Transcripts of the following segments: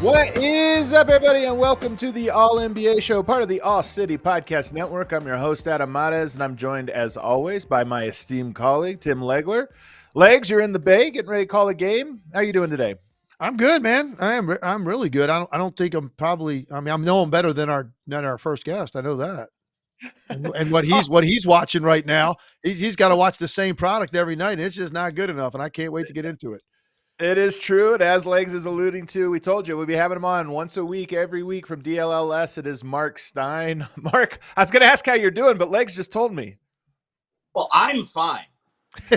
What is up, everybody, and welcome to the All-NBA Show, part of the All-City Podcast Network. I'm your host, Adam Mares, and I'm joined, as always, by my esteemed colleague, Tim Legler. Legs, you're in the Bay, getting ready to call a game. How are you doing today? I'm good, man. I'm really good. I don't think I'm probably. I mean, I'm knowing better than our first guest. I know that. And what he's watching right now, he's got to watch the same product every night, and it's just not good enough. And I can't wait to get into it. It is true. And as Legs is alluding to, we told you we'll be having him on once a week, every week from DLLS. It is Marc Stein. Mark, I was going to ask how you're doing, but Legs just told me. Well, I'm fine,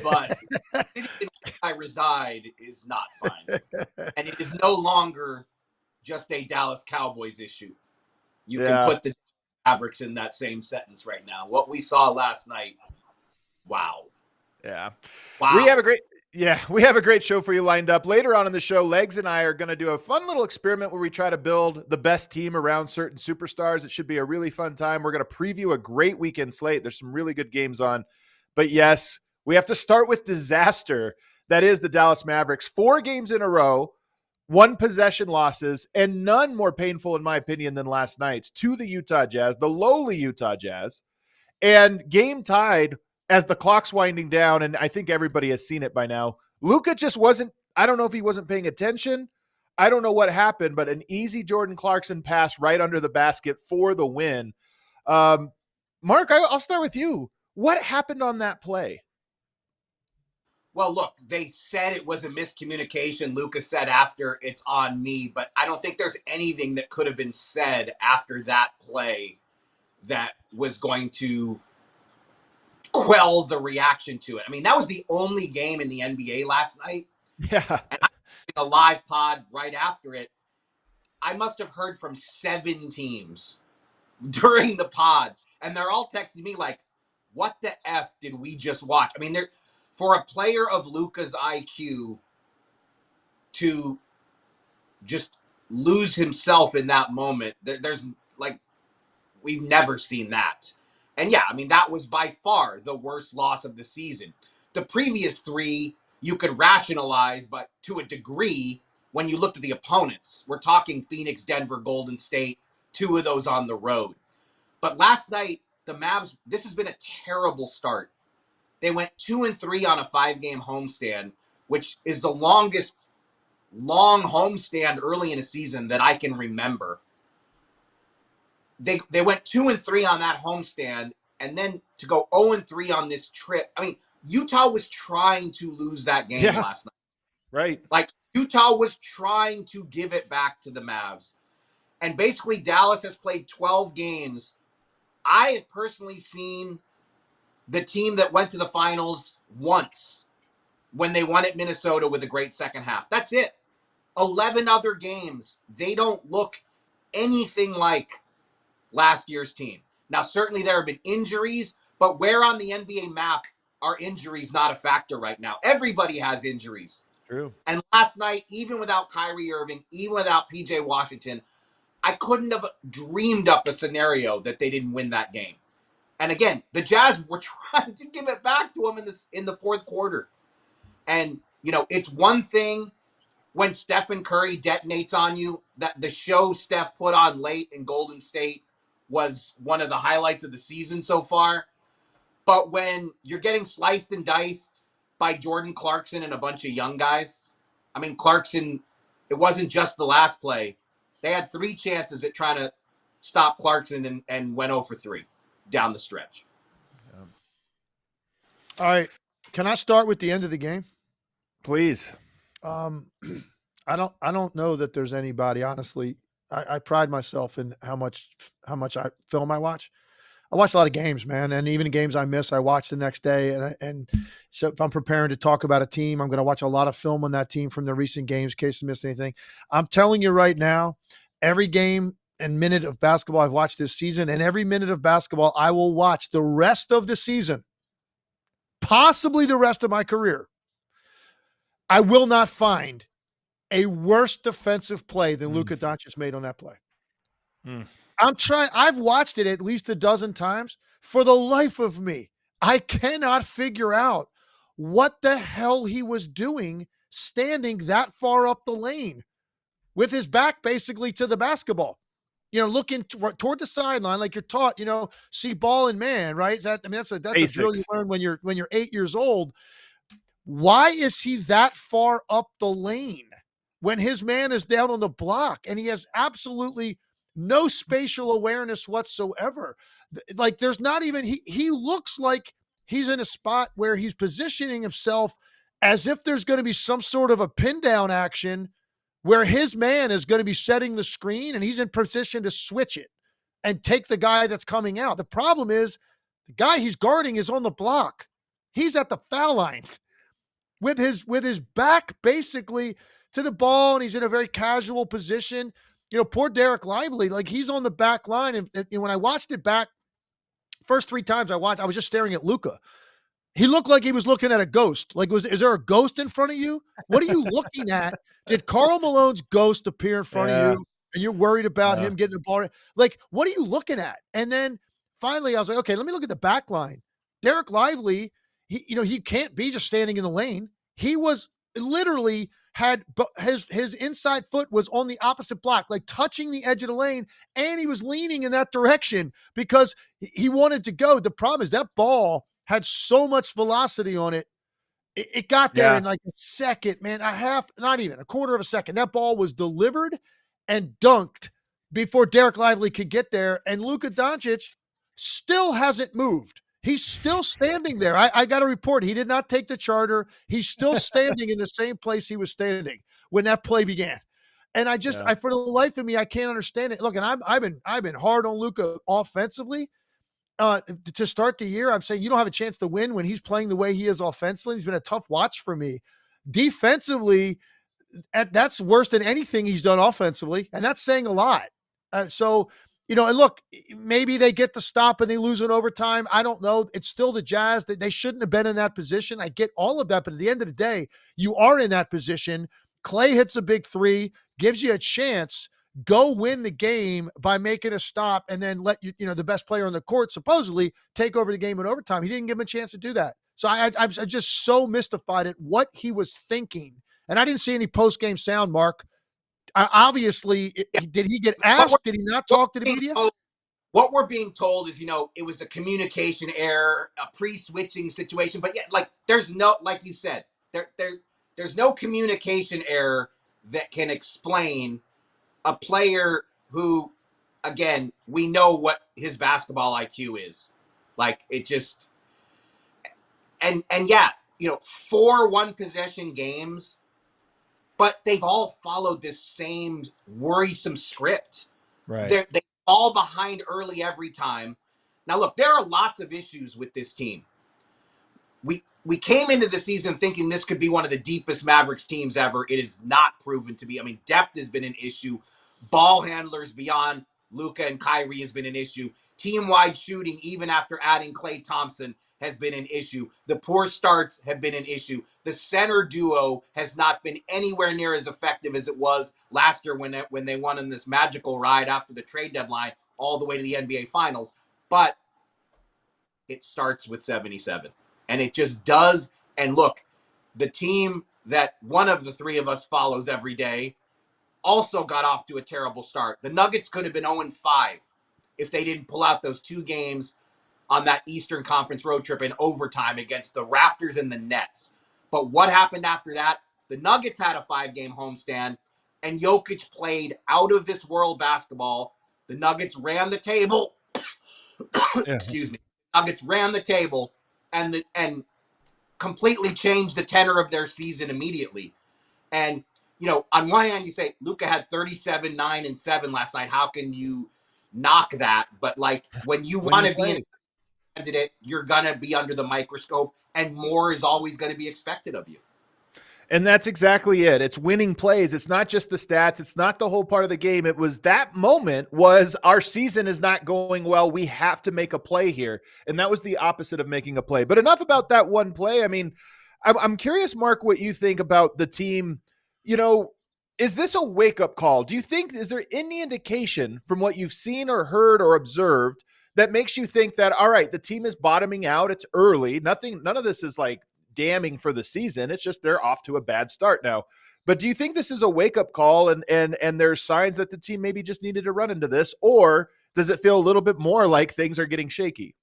but the city in which I reside is not fine. And it is no longer just a Dallas Cowboys issue. You can put the Mavericks in that same sentence right now. What we saw last night, wow. Yeah. Wow. We have a great show for you lined up. Later on in the show, Legs and I are going to do a fun little experiment where we try to build the best team around certain superstars. It should be a really fun time. We're going to preview a great weekend slate. There's some really good games on. But yes, we have to start with disaster. That is the Dallas Mavericks. 4 games in a row, 1 possession losses, and none more painful, in my opinion, than last night's to the Utah Jazz, the lowly Utah Jazz, and game tied as the clock's winding down, and I think everybody has seen it by now. Luka just wasn't, I don't know if he wasn't paying attention. I don't know what happened, but an easy Jordan Clarkson pass right under the basket for the win. Mark, I'll start with you. What happened on that play? Well, look, they said it was a miscommunication. Luka said after, it's on me, but I don't think there's anything that could have been said after that play that was going to quell the reaction to it. I mean, that was the only game in the NBA last night. Yeah. And I did a live pod right after it. I must have heard from 7 teams during the pod, and they're all texting me like, what the F did we just watch? I mean, for a player of Luka's IQ to just lose himself in that moment, there's like, we've never seen that. And yeah, I mean, that was by far the worst loss of the season. The previous 3 you could rationalize, but to a degree, when you looked at the opponents, we're talking Phoenix, Denver, Golden State, 2 of those on the road. But last night, the Mavs, this has been a terrible start. They went 2-3 on a 5-game homestand, which is the longest long homestand early in a season that I can remember. They went 2-3 on that homestand, and then to go 0-3 on this trip. I mean, Utah was trying to lose that game last night. Right. Like, Utah was trying to give it back to the Mavs. And basically, Dallas has played 12 games. I have personally seen the team that went to the finals once when they won at Minnesota with a great second half. That's it. 11 other games. They don't look anything like last year's team. Now, certainly there have been injuries, but where on the NBA map are injuries not a factor right now? Everybody has injuries. True. And last night, even without Kyrie Irving, even without PJ Washington, I couldn't have dreamed up a scenario that they didn't win that game. And again, the Jazz were trying to give it back to them in the fourth quarter. And, you know, it's one thing when Stephen Curry detonates on you. That the show Steph put on late in Golden State was one of the highlights of the season so far. But when you're getting sliced and diced by Jordan Clarkson and a bunch of young guys, I mean, Clarkson, it wasn't just the last play. They had 3 chances at trying to stop Clarkson and went 0 for 3 down the stretch. All right. Can I start with the end of the game? Please. I don't know that there's anybody, honestly. I pride myself in how much film I watch. I watch a lot of games, man, and even games I miss, I watch the next day. And so if I'm preparing to talk about a team, I'm going to watch a lot of film on that team from the recent games in case I missed anything. I'm telling you right now, every game and minute of basketball I've watched this season, and every minute of basketball I will watch the rest of the season, possibly the rest of my career, I will not find a worse defensive play than Luka Doncic made on that play. I've watched it at least a dozen times. For the life of me, I cannot figure out what the hell he was doing standing that far up the lane with his back basically to the basketball. Looking toward the sideline like you're taught, see ball and man, right? That's a drill you learn when you're 8 years old. Why is he that far up the lane when his man is down on the block and he has absolutely no spatial awareness whatsoever? Like there's not even, he looks like he's in a spot where he's positioning himself as if there's going to be some sort of a pin down action where his man is going to be setting the screen and he's in position to switch it and take the guy that's coming out. The problem is the guy he's guarding is on the block. He's at the foul line with his back basically to the ball, and he's in a very casual position. Poor Derek Lively, like he's on the back line. And when I watched it back, first 3 times I was just staring at Luka. He looked like he was looking at a ghost. Like, is there a ghost in front of you? What are you looking at? Did Karl Malone's ghost appear in front of you? And you're worried about him getting the ball? Like, what are you looking at? And then finally I was like, okay, let me look at the back line. Derek Lively, he can't be just standing in the lane. He was literally had his inside foot was on the opposite block, like touching the edge of the lane, and he was leaning in that direction because he wanted to go. The problem is that ball had so much velocity on it. It got there in like a second, man, not even a quarter of a second. That ball was delivered and dunked before Derek Lively could get there. And Luka Doncic still hasn't moved. He's still standing there. I got a report. He did not take the charter. He's still standing in the same place he was standing when that play began. And for the life of me, I can't understand it. Look, and I've been hard on Luka offensively. To start the year, I'm saying you don't have a chance to win when he's playing the way he is offensively. He's been a tough watch for me. Defensively, that's worse than anything he's done offensively, and that's saying a lot. And look, maybe they get the stop and they lose in overtime. I don't know. It's still the Jazz. They shouldn't have been in that position. I get all of that, but at the end of the day, you are in that position. Clay hits a big 3, gives you a chance. Go win the game by making a stop and then let the best player on the court supposedly take over the game in overtime. He didn't give him a chance to do that. So I'm just so mystified at what he was thinking. And I didn't see any post-game sound, Mark. Obviously, did he get asked? Did he not talk to the media? What we're being told is, it was a communication error, a pre-switching situation. But there's no, like you said, there's no communication error that can explain a player who, again, we know what his basketball IQ is. Like, it just, and 4 one-possession games, but they've all followed this same worrisome script. Right. They fall behind early every time. Now, look, there are lots of issues with this team. We came into the season thinking this could be one of the deepest Mavericks teams ever. It is not proven to be. I mean, depth has been an issue. Ball handlers beyond Luka and Kyrie has been an issue. Team-wide shooting, even after adding Klay Thompson, has been an issue. The poor starts have been an issue. The center duo has not been anywhere near as effective as it was last year when they won in this magical ride after the trade deadline all the way to the NBA Finals. But it starts with 77. And it just does. And look, the team that one of the 3 of us follows every day also got off to a terrible start. The Nuggets could have been 0-5 if they didn't pull out those 2 games on that Eastern Conference road trip in overtime against the Raptors and the Nets. But what happened after that? The Nuggets had a 5-game homestand, and Jokic played out of this world basketball. The Nuggets ran the table. Excuse me. Nuggets ran the table and completely changed the tenor of their season immediately. And on one hand, you say Luka had 37, 9, and 7 last night. How can you knock that, but like when you want Winning to be an plays. candidate, you're gonna be under the microscope, and more is always going to be expected of you. And that's exactly it. It's winning plays. It's not just the stats. It's not the whole part of the game. It was that moment was our season is not going well. We have to make a play here. And that was the opposite of making a play. But enough about that one play. I mean, I'm curious, Mark, what you think about the team. You know, is this a wake-up call? Do you think, is there any indication from what you've seen or heard or observed that makes you think that, all right, the team is bottoming out. It's early. None of this is like damning for the season. It's just they're off to a bad start now. But do you think this is a wake-up call and there's signs that the team maybe just needed to run into this? Or does it feel a little bit more like things are getting shaky?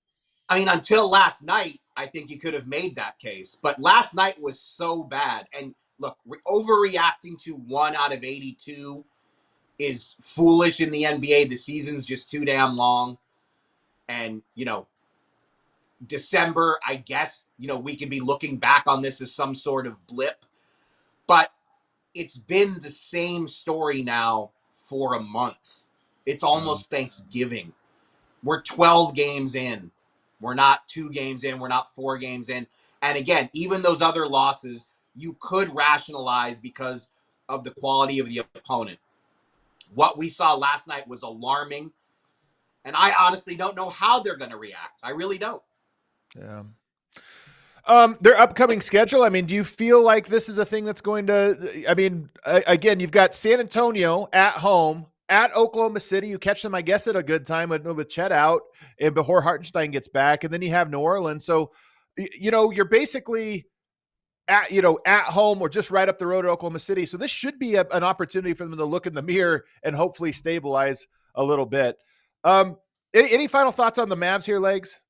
I mean, until last night, I think you could have made that case. But last night was so bad. And look, overreacting to 1 out of 82 is foolish in the NBA. The season's just too damn long. And, December, I guess, we could be looking back on this as some sort of blip. But it's been the same story now for a month. It's almost Thanksgiving. We're 12 games in. We're not 2 games in. We're not 4 games in. And again, even those other losses, you could rationalize because of the quality of the opponent. What we saw last night was alarming. And I honestly don't know how they're going to react. I really don't. Yeah. Their upcoming schedule. I mean, do you feel like this is a thing that's going to, I mean, again, you've got San Antonio at home, at Oklahoma City. You catch them, I guess, at a good time with Chet out and before Hartenstein gets back. And then you have New Orleans. So, you're basically at home or just right up the road at Oklahoma City. So this should be an opportunity for them to look in the mirror and hopefully stabilize a little bit. Any final thoughts on the Mavs here, Legs?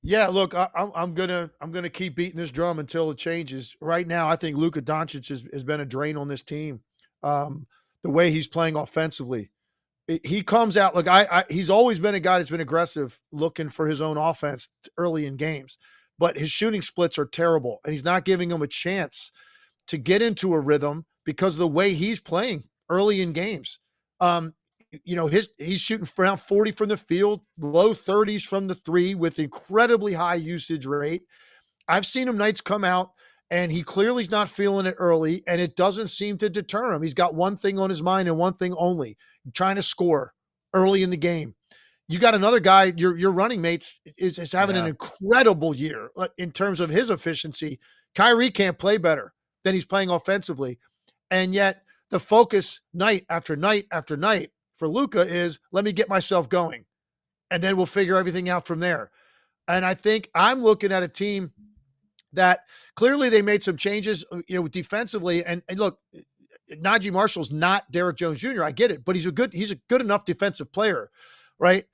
Yeah, look, I'm gonna keep beating this drum until it changes. Right now, I think Luka Doncic has been a drain on this team. The way he's playing offensively, he comes out. Look, he's always been a guy that's been aggressive, looking for his own offense early in games, but his shooting splits are terrible, and he's not giving him a chance to get into a rhythm because of the way he's playing early in games. He's shooting around 40 from the field, low 30s from the 3 with incredibly high usage rate. I've seen him nights come out and he clearly is not feeling it early, and it doesn't seem to deter him. He's got one thing on his mind and one thing only, trying to score early in the game. You got another guy, your running mates is having an incredible year in terms of his efficiency. Kyrie can't play better than he's playing offensively. And yet the focus night after night after night for Luka is, let me get myself going, and then we'll figure everything out from there. And I think I'm looking at a team that clearly they made some changes, defensively. And look, Najee Marshall's not Derrick Jones Jr. I get it, but he's a good enough defensive player, right?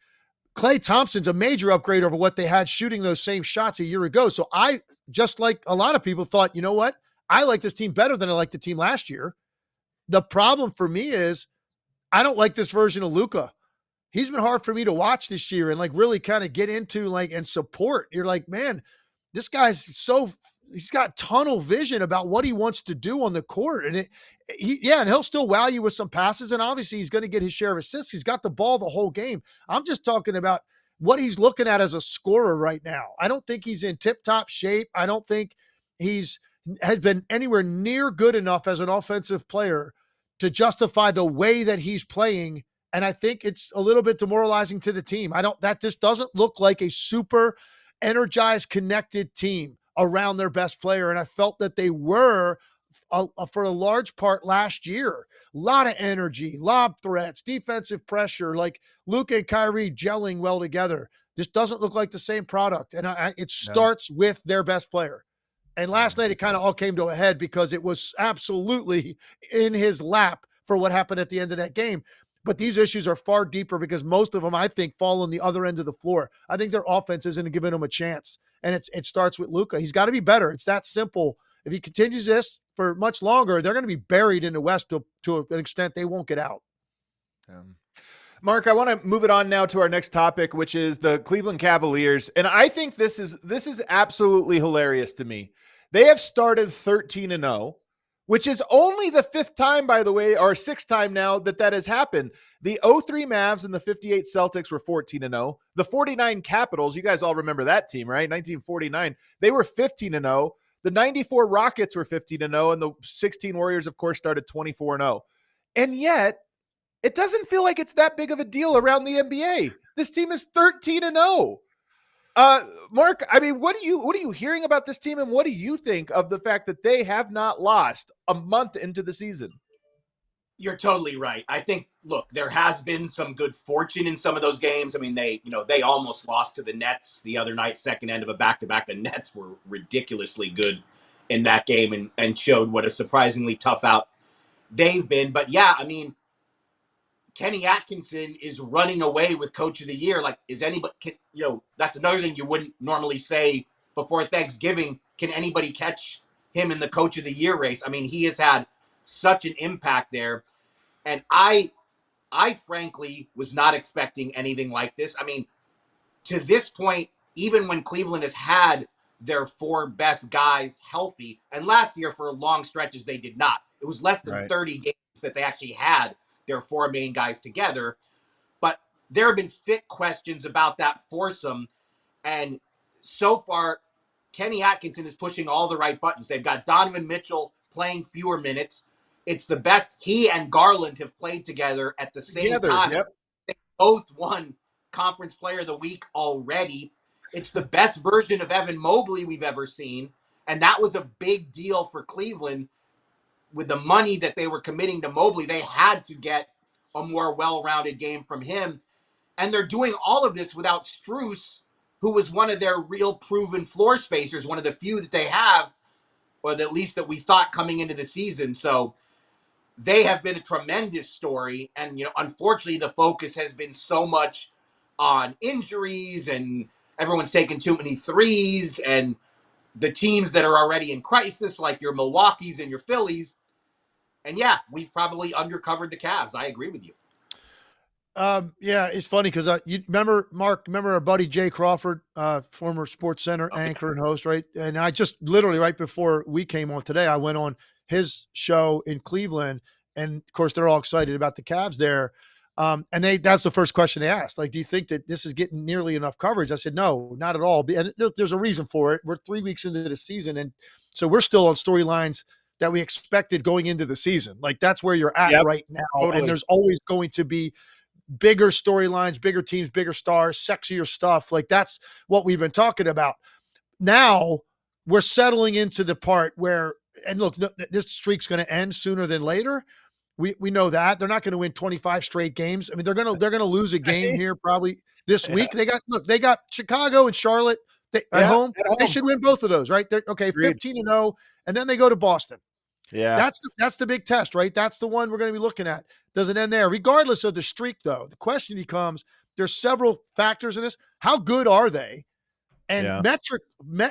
Klay Thompson's a major upgrade over what they had shooting those same shots a year ago. So I, just like a lot of people, thought, you know what? I like this team better than I liked the team last year. The problem for me is I don't like this version of Luka. He's been hard for me to watch this year and really kind of get into and support. You're like, man, this guy's he's got tunnel vision about what he wants to do on the court. And and he'll still wow you with some passes. And obviously he's going to get his share of assists. He's got the ball the whole game. I'm just talking about what he's looking at as a scorer right now. I don't think he's in tip-top shape. I don't think has been anywhere near good enough as an offensive player to justify the way that he's playing. And I think it's a little bit demoralizing to the team. That just doesn't look like a super energized, connected team around their best player. And I felt that they were for a large part last year. A lot of energy, lob threats, defensive pressure, like Luka and Kyrie gelling well together. This doesn't look like the same product. And it starts with their best player. And last night, it kind of all came to a head because it was absolutely in his lap for what happened at the end of that game. But these issues are far deeper because most of them, I think, fall on the other end of the floor. I think their offense isn't giving them a chance. And it starts with Luka. He's got to be better. It's that simple. If he continues this for much longer, they're going to be buried in the West to an extent they won't get out. Mark, I want to move it on now to our next topic, which is the Cleveland Cavaliers. And I think this is absolutely hilarious to me. They have started 13-0, which is only the fifth time, by the way, or sixth time now that has happened. The 03 Mavs and the 58 Celtics were 14-0. The 49 Capitals, you guys all remember that team, right? 1949, they were 15-0. The 94 Rockets were 15-0, and the 16 Warriors, of course, started 24-0. And yet, it doesn't feel like it's that big of a deal around the NBA. This team is 13-0. Mark, I mean, what are you hearing about this team, and what do you think of the fact that they have not lost a month into the season? You're totally right. I think, look, there has been some good fortune in some of those games. I mean, they almost lost to the Nets the other night, second end of a back-to-back. The Nets were ridiculously good in that game and showed what a surprisingly tough out they've been. But yeah, I mean, Kenny Atkinson is running away with Coach of the Year. Like, is anybody, that's another thing you wouldn't normally say before Thanksgiving. Can anybody catch him in the Coach of the Year race? I mean, he has had such an impact there. And I frankly was not expecting anything like this. I mean, to this point, even when Cleveland has had their four best guys healthy, and last year for long stretches they did not. It was less than 30 games that they actually had their four main guys together. But there have been fit questions about that foursome. And so far, Kenny Atkinson is pushing all the right buttons. They've got Donovan Mitchell playing fewer minutes. It's the best he and Garland have played together at the same time. Yep. They both won Conference Player of the Week already. It's the best version of Evan Mobley we've ever seen. And that was a big deal for Cleveland. With the money that they were committing to Mobley, they had to get a more well-rounded game from him. And they're doing all of this without Strus, who was one of their real proven floor spacers, one of the few that they have, or at least that we thought coming into the season. So they have been a tremendous story. And, unfortunately, the focus has been so much on injuries, and everyone's taking too many threes, and the teams that are already in crisis, like your Milwaukee's and your Phillies. And yeah, we've probably undercovered the Cavs. I agree with you. Yeah, it's funny because you remember, Mark, our buddy Jay Crawford, former Sports Center anchor and host, right? And I just literally right before we came on today, I went on his show in Cleveland, and of course they're all excited about the Cavs there. And that's the first question they asked. Like, do you think that this is getting nearly enough coverage? I said, no, not at all. And there's a reason for it. We're 3 weeks into the season, and so we're still on storylines that we expected going into the season. Like, that's where you're at right now. Totally. And there's always going to be bigger storylines, bigger teams, bigger stars, sexier stuff. Like, that's what we've been talking about. Now we're settling into the part where, and look, this streak's going to end sooner than later. We know that they're not going to win 25 straight games. I mean, they're going to lose a game here probably this week. They got Chicago and Charlotte at home. They should win both of those, right? They're okay, 15-0, and then they go to Boston. Yeah, that's the big test, right? That's the one we're going to be looking at. Does it end there? Regardless of the streak, though, the question becomes: there's several factors in this. How good are they? And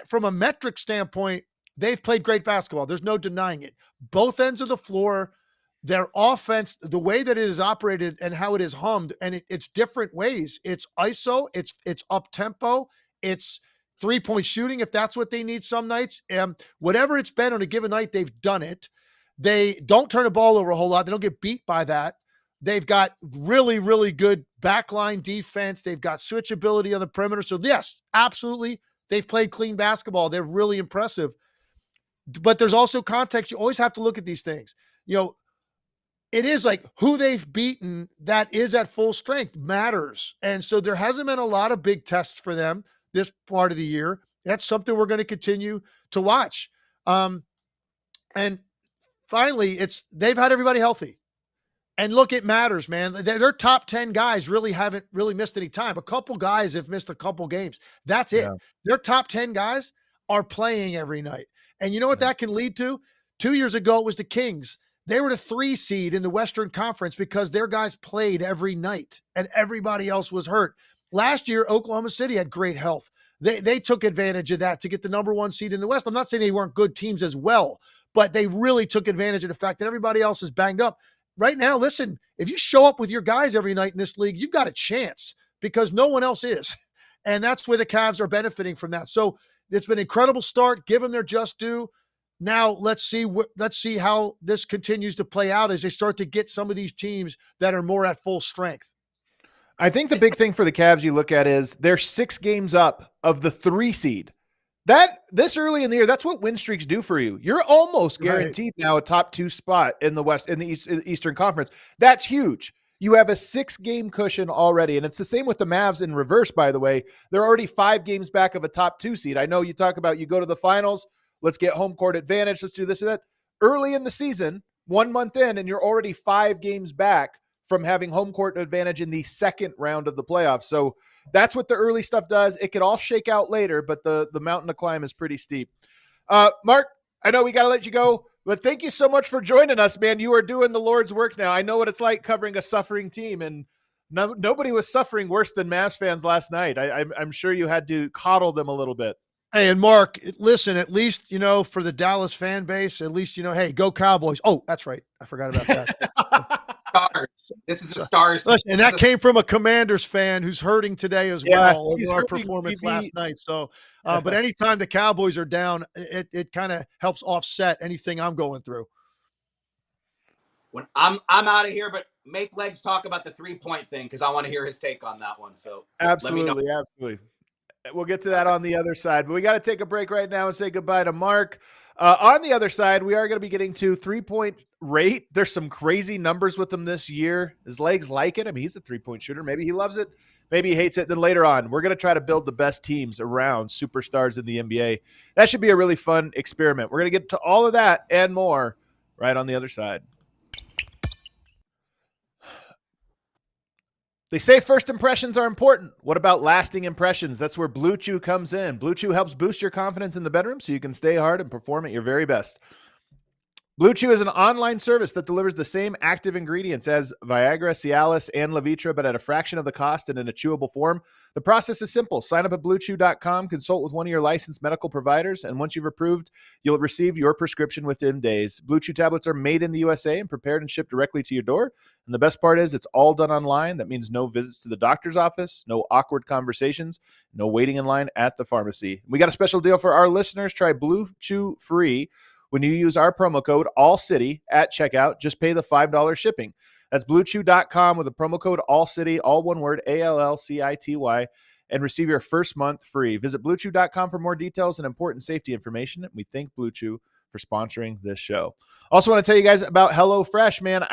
from a metric standpoint, they've played great basketball. There's no denying it. Both ends of the floor. Their offense, the way that it is operated and how it is hummed, and it's different ways. It's ISO, it's up tempo, it's 3-point shooting if that's what they need some nights. Whatever it's been on a given night, they've done it. They don't turn the ball over a whole lot. They don't get beat by that. They've got really, really good backline defense. They've got switchability on the perimeter. So yes, absolutely, they've played clean basketball. They're really impressive. But there's also context. You always have to look at these things. It is like who they've beaten that is at full strength matters. And so there hasn't been a lot of big tests for them this part of the year. That's something we're going to continue to watch. And finally, they've had everybody healthy. And look, it matters, man. Their top 10 guys really haven't really missed any time. A couple guys have missed a couple games. That's it. Their top 10 guys are playing every night. And you know what that can lead to? 2 years ago, it was the Kings. They were the 3 seed in the Western Conference because their guys played every night and everybody else was hurt. Last year, Oklahoma City had great health. They took advantage of that to get the number 1 seed in the West. I'm not saying they weren't good teams as well, but they really took advantage of the fact that everybody else is banged up. Right now, listen, if you show up with your guys every night in this league, you've got a chance because no one else is. And that's where the Cavs are benefiting from that. So it's been an incredible start. Give them their just due. Now let's see how this continues to play out as they start to get some of these teams that are more at full strength. I think the big thing for the Cavs you look at is they're 6 games up of the 3 seed. That this early in the year, that's what win streaks do for you. You're almost guaranteed now a top 2 spot in the West, in the Eastern Conference. That's huge. You have a 6-game cushion already. And it's the same with the Mavs in reverse, by the way. They're already 5 games back of a top 2 seed. I know you talk about you go to the finals, let's get home court advantage, let's do this and that. Early in the season, 1 month in, and you're already 5 games back from having home court advantage in the second round of the playoffs. So that's what the early stuff does. It could all shake out later, but the mountain to climb is pretty steep. Mark, I know we got to let you go, but thank you so much for joining us, man. You are doing the Lord's work now. I know what it's like covering a suffering team, and nobody was suffering worse than Mavs fans last night. I'm sure you had to coddle them a little bit. Hey, and Mark, listen, at least, for the Dallas fan base, at least, hey, go Cowboys. Oh, that's right. I forgot about that. Stars. This is a Stars. Listen, and that came from a Commanders fan who's hurting today as well over our performance last night. So, but anytime the Cowboys are down, it kind of helps offset anything I'm going through. When I'm out of here, but make Legs talk about the 3-point thing because I want to hear his take on that one. So absolutely. We'll get to that on the other side, but we got to take a break right now and say goodbye to Mark. On the other side, we are going to be getting to 3-point rate. There's some crazy numbers with him this year. His legs like it. I mean, he's a 3-point shooter. Maybe he loves it. Maybe he hates it. Then later on, we're going to try to build the best teams around superstars in the NBA. That should be a really fun experiment. We're going to get to all of that and more right on the other side. They say first impressions are important. What about lasting impressions? That's where Blue Chew comes in. Blue Chew helps boost your confidence in the bedroom so you can stay hard and perform at your very best. Blue Chew is an online service that delivers the same active ingredients as Viagra, Cialis, and Levitra, but at a fraction of the cost and in a chewable form. The process is simple. Sign up at BlueChew.com, consult with one of your licensed medical providers, and once you've approved, you'll receive your prescription within days. Blue Chew tablets are made in the USA and prepared and shipped directly to your door. And the best part is it's all done online. That means no visits to the doctor's office, no awkward conversations, no waiting in line at the pharmacy. We got a special deal for our listeners. Try Blue Chew free when you use our promo code ALLCITY at checkout. Just pay the $5 shipping. That's BlueChew.com with the promo code ALLCITY, all one word, ALLCITY, and receive your first month free. Visit BlueChew.com for more details and important safety information. We thank Blue Chew for sponsoring this show. Also want to tell you guys about HelloFresh, man.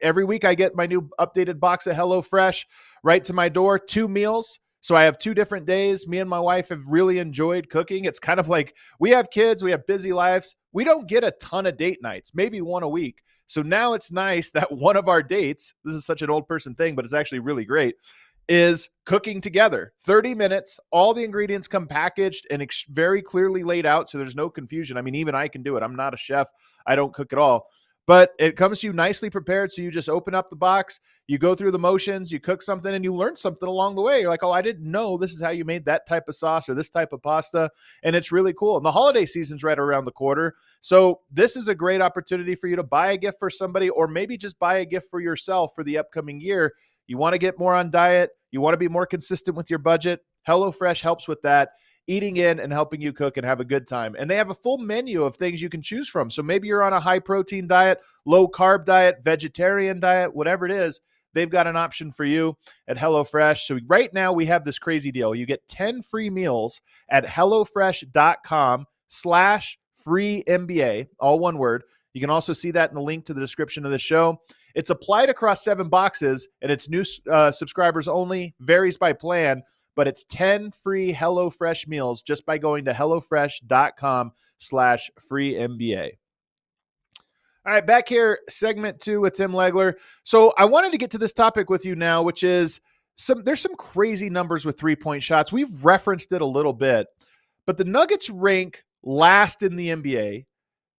Every week I get my new updated box of HelloFresh right to my door, 2 meals. So I have 2 different days. Me and my wife have really enjoyed cooking. It's kind of like we have kids, we have busy lives. We don't get a ton of date nights, maybe one a week. So now it's nice that one of our dates, this is such an old person thing, but it's actually really great, is cooking together. 30 minutes, all the ingredients come packaged and very clearly laid out so there's no confusion. I mean, even I can do it. I'm not a chef. I don't cook at all. But it comes to you nicely prepared, so you just open up the box, you go through the motions, you cook something, and you learn something along the way. You're like, oh, I didn't know this is how you made that type of sauce or this type of pasta, and it's really cool. And the holiday season's right around the corner, so this is a great opportunity for you to buy a gift for somebody or maybe just buy a gift for yourself for the upcoming year. You want to get more on diet, you want to be more consistent with your budget. HelloFresh helps with that. Eating in and helping you cook and have a good time. And they have a full menu of things you can choose from. So maybe you're on a high protein diet, low carb diet, vegetarian diet, whatever it is, they've got an option for you at HelloFresh. So right now we have this crazy deal. You get 10 free meals at HelloFresh.com/free NBA, all one word. You can also see that in the link to the description of the show. It's applied across 7 boxes and it's new subscribers only, varies by plan. But it's 10 free HelloFresh meals just by going to HelloFresh.com/free NBA. All right, back here, segment 2 with Tim Legler. So I wanted to get to this topic with you now, which is there's some crazy numbers with 3-point shots. We've referenced it a little bit, but the Nuggets rank last in the NBA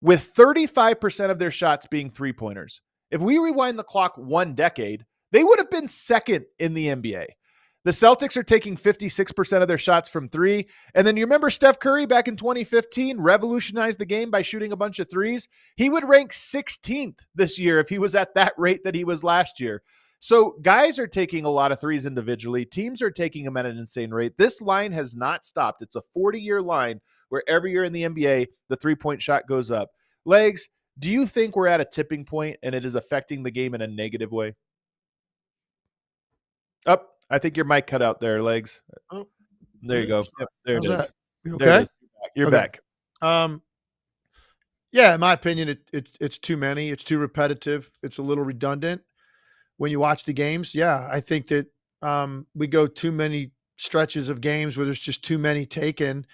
with 35% of their shots being 3-pointers. If we rewind the clock 1 decade, they would have been second in the NBA. The Celtics are taking 56% of their shots from 3. And then you remember Steph Curry back in 2015 revolutionized the game by shooting a bunch of threes. He would rank 16th this year if he was at that rate that he was last year. So guys are taking a lot of threes individually. Teams are taking them at an insane rate. This line has not stopped. It's a 40-year line where every year in the NBA, the three-point shot goes up. Legs, do you think we're at a tipping point and it is affecting the game in a negative way? I think your mic cut out there, Legs. Oh, there you go. Yep, there how's it is. that? You There it okay? is. You're back. Yeah, in my opinion, it's too many. It's too repetitive. It's a little redundant when you watch the games. Yeah, I think that we go too many stretches of games where there's just too many taken.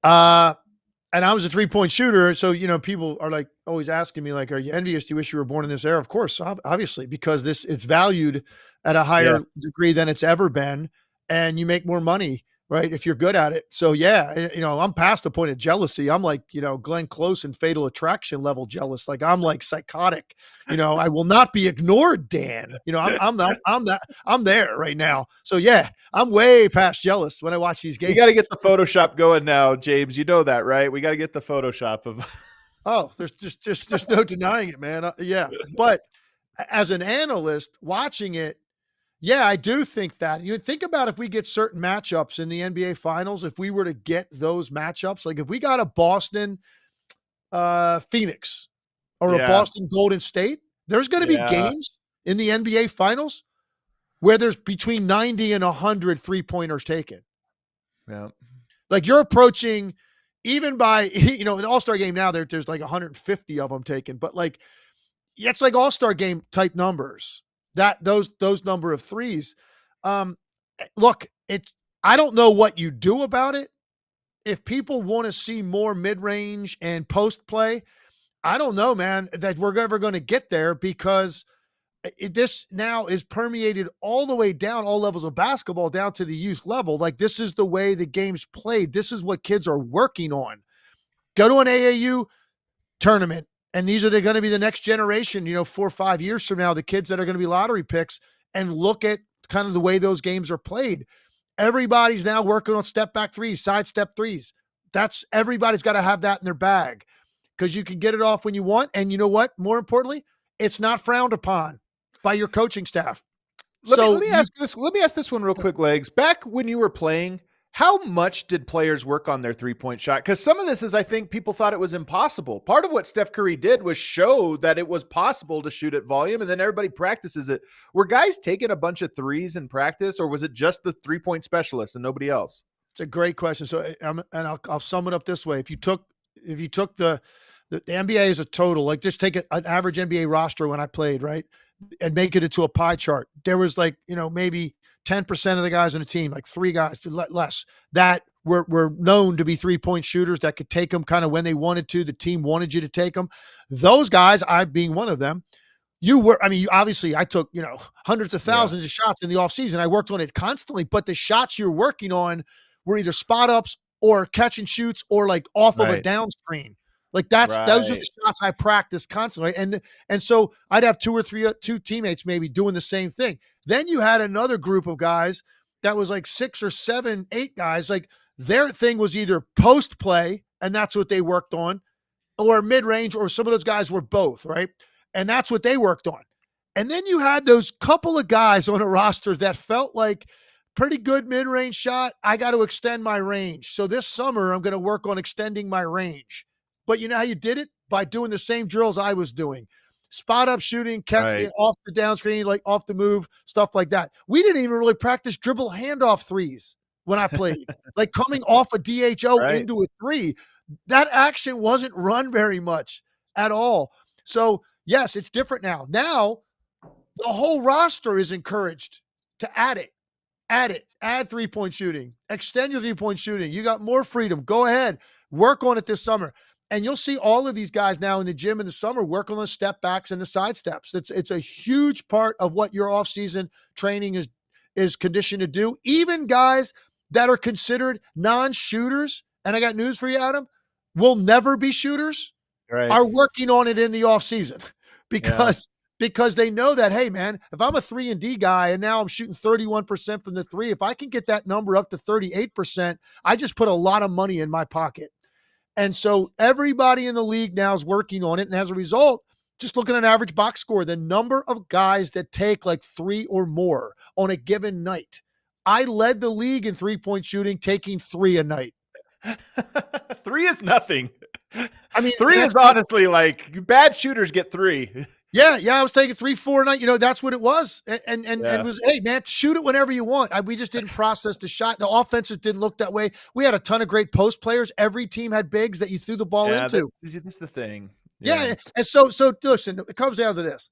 And I was a three-point shooter, so people are like always asking me, like, "Are you envious? Do you wish you were born in this era?" Of course, obviously, because it's valued at a higher degree than it's ever been, and you make more money, right, if you're good at it. So yeah, I'm past the point of jealousy. I'm like, Glenn Close in Fatal Attraction level jealous. Like I'm like psychotic. I will not be ignored, Dan. I'm there right now. So yeah, I'm way past jealous when I watch these games. You got to get the Photoshop going now, James. You know that, right? We got to get the Photoshop of. Oh, there's just no denying it, man. Yeah, but as an analyst watching it, yeah, I do think that. You think about if we get certain matchups in the NBA Finals, if we were to get those matchups, like if we got a Boston Phoenix or a Boston Golden State, there's going to be games in the NBA Finals where there's between 90 and 100 three-pointers taken. Yeah. Like you're approaching, even by, an All-Star game now, there's like 150 of them taken, but like, it's like All-Star game type numbers. Those number of threes. Look, I don't know what you do about it. If people want to see more mid-range and post play, I don't know, man, that we're ever going to get there because this now is permeated all the way down, all levels of basketball down to the youth level. Like this is the way the game's played. This is what kids are working on. Go to an AAU tournament. And these are going to be the next generation, 4 or 5 years from now, the kids that are going to be lottery picks, and look at kind of the way those games are played. Everybody's now working on step back threes, side step threes. Everybody's got to have that in their bag because you can get it off when you want. And you know what? More importantly, it's not frowned upon by your coaching staff. Let me ask this one real quick, Legs. Back when you were playing, how much did players work on their three-point shot? Because some of this is, I think people thought it was impossible. Part of what Steph Curry did was show that it was possible to shoot at volume, and then everybody practices it. Were guys taking a bunch of threes in practice, or was it just the three-point specialists and nobody else? It's a great question. So, I'll sum it up this way: if you took the NBA as a total, like just take an average NBA roster when I played, right, and make it into a pie chart, there was like maybe 10% of the guys on the team, like 3 guys less, that were known to be three-point shooters that could take them kind of when they wanted to. The team wanted you to take them. Those guys, I being one of them, obviously I took, hundreds of thousands of shots in the offseason. I worked on it constantly, but the shots you're working on were either spot ups or catch and shoots or like off of a down screen. Like those are the shots I practiced constantly. And so I'd have 2 or 3 teammates maybe doing the same thing. Then you had another group of guys that was like 6 or 7, 8 guys. Like their thing was either post play, and that's what they worked on, or mid range, or some of those guys were both, right? And that's what they worked on. And then you had those couple of guys on a roster that felt like pretty good mid range shot. I got to extend my range. So this summer I'm going to work on extending my range. But you know how you did it? By doing the same drills I was doing. Spot up shooting, catch off the down screen, like off the move, stuff like that. We didn't even really practice dribble handoff threes when I played. Like coming off a DHO into a three. That action wasn't run very much at all. So, yes, it's different now. Now, the whole roster is encouraged to add it. Add three-point shooting. Extend your three-point shooting. You got more freedom. Go ahead. Work on it this summer. And you'll see all of these guys now in the gym in the summer work on the step backs and the side steps. It's a huge part of what your offseason training is conditioned to do. Even guys that are considered non-shooters, and I got news for you, Adam, will never be shooters, are working on it in the offseason because they know that, hey, man, if I'm a 3-and-D guy and now I'm shooting 31% from the three, if I can get that number up to 38%, I just put a lot of money in my pocket. And so everybody in the league now is working on it. And as a result, just looking at an average box score, the number of guys that take like 3 or more on a given night. I led the league in 3-point shooting, taking 3 a night. 3 is nothing. I mean, 3 is honestly like bad shooters get 3. Yeah, I was taking 3, 4 a night. That's what it was, and it was, hey man, shoot it whenever you want. We just didn't process the shot. The offenses didn't look that way. We had a ton of great post players. Every team had bigs that you threw the ball into. That's the thing. Yeah, and so listen, it comes down to this.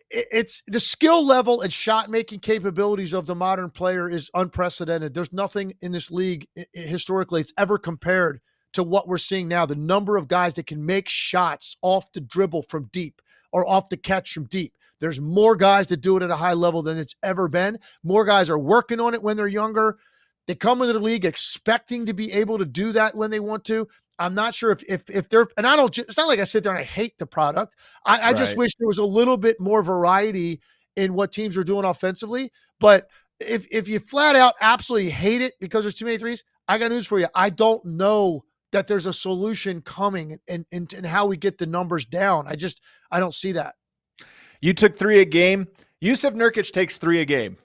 It's the skill level and shot making capabilities of the modern player is unprecedented. There's nothing in this league historically it's ever compared to what we're seeing now. The number of guys that can make shots off the dribble from deep or off the catch from deep. There's more guys that do it at a high level than it's ever been. More guys are working on it when they're younger. They come into the league expecting to be able to do that when they want to. I'm not sure if they're, and I don't, it's not like I sit there and I hate the product. I just wish there was a little bit more variety in what teams are doing offensively. But if you flat out absolutely hate it because there's too many threes, I got news for you. I don't know that there's a solution coming and how we get the numbers down. I don't see that. You took 3 a game. Yusuf Nurkic takes 3 a game.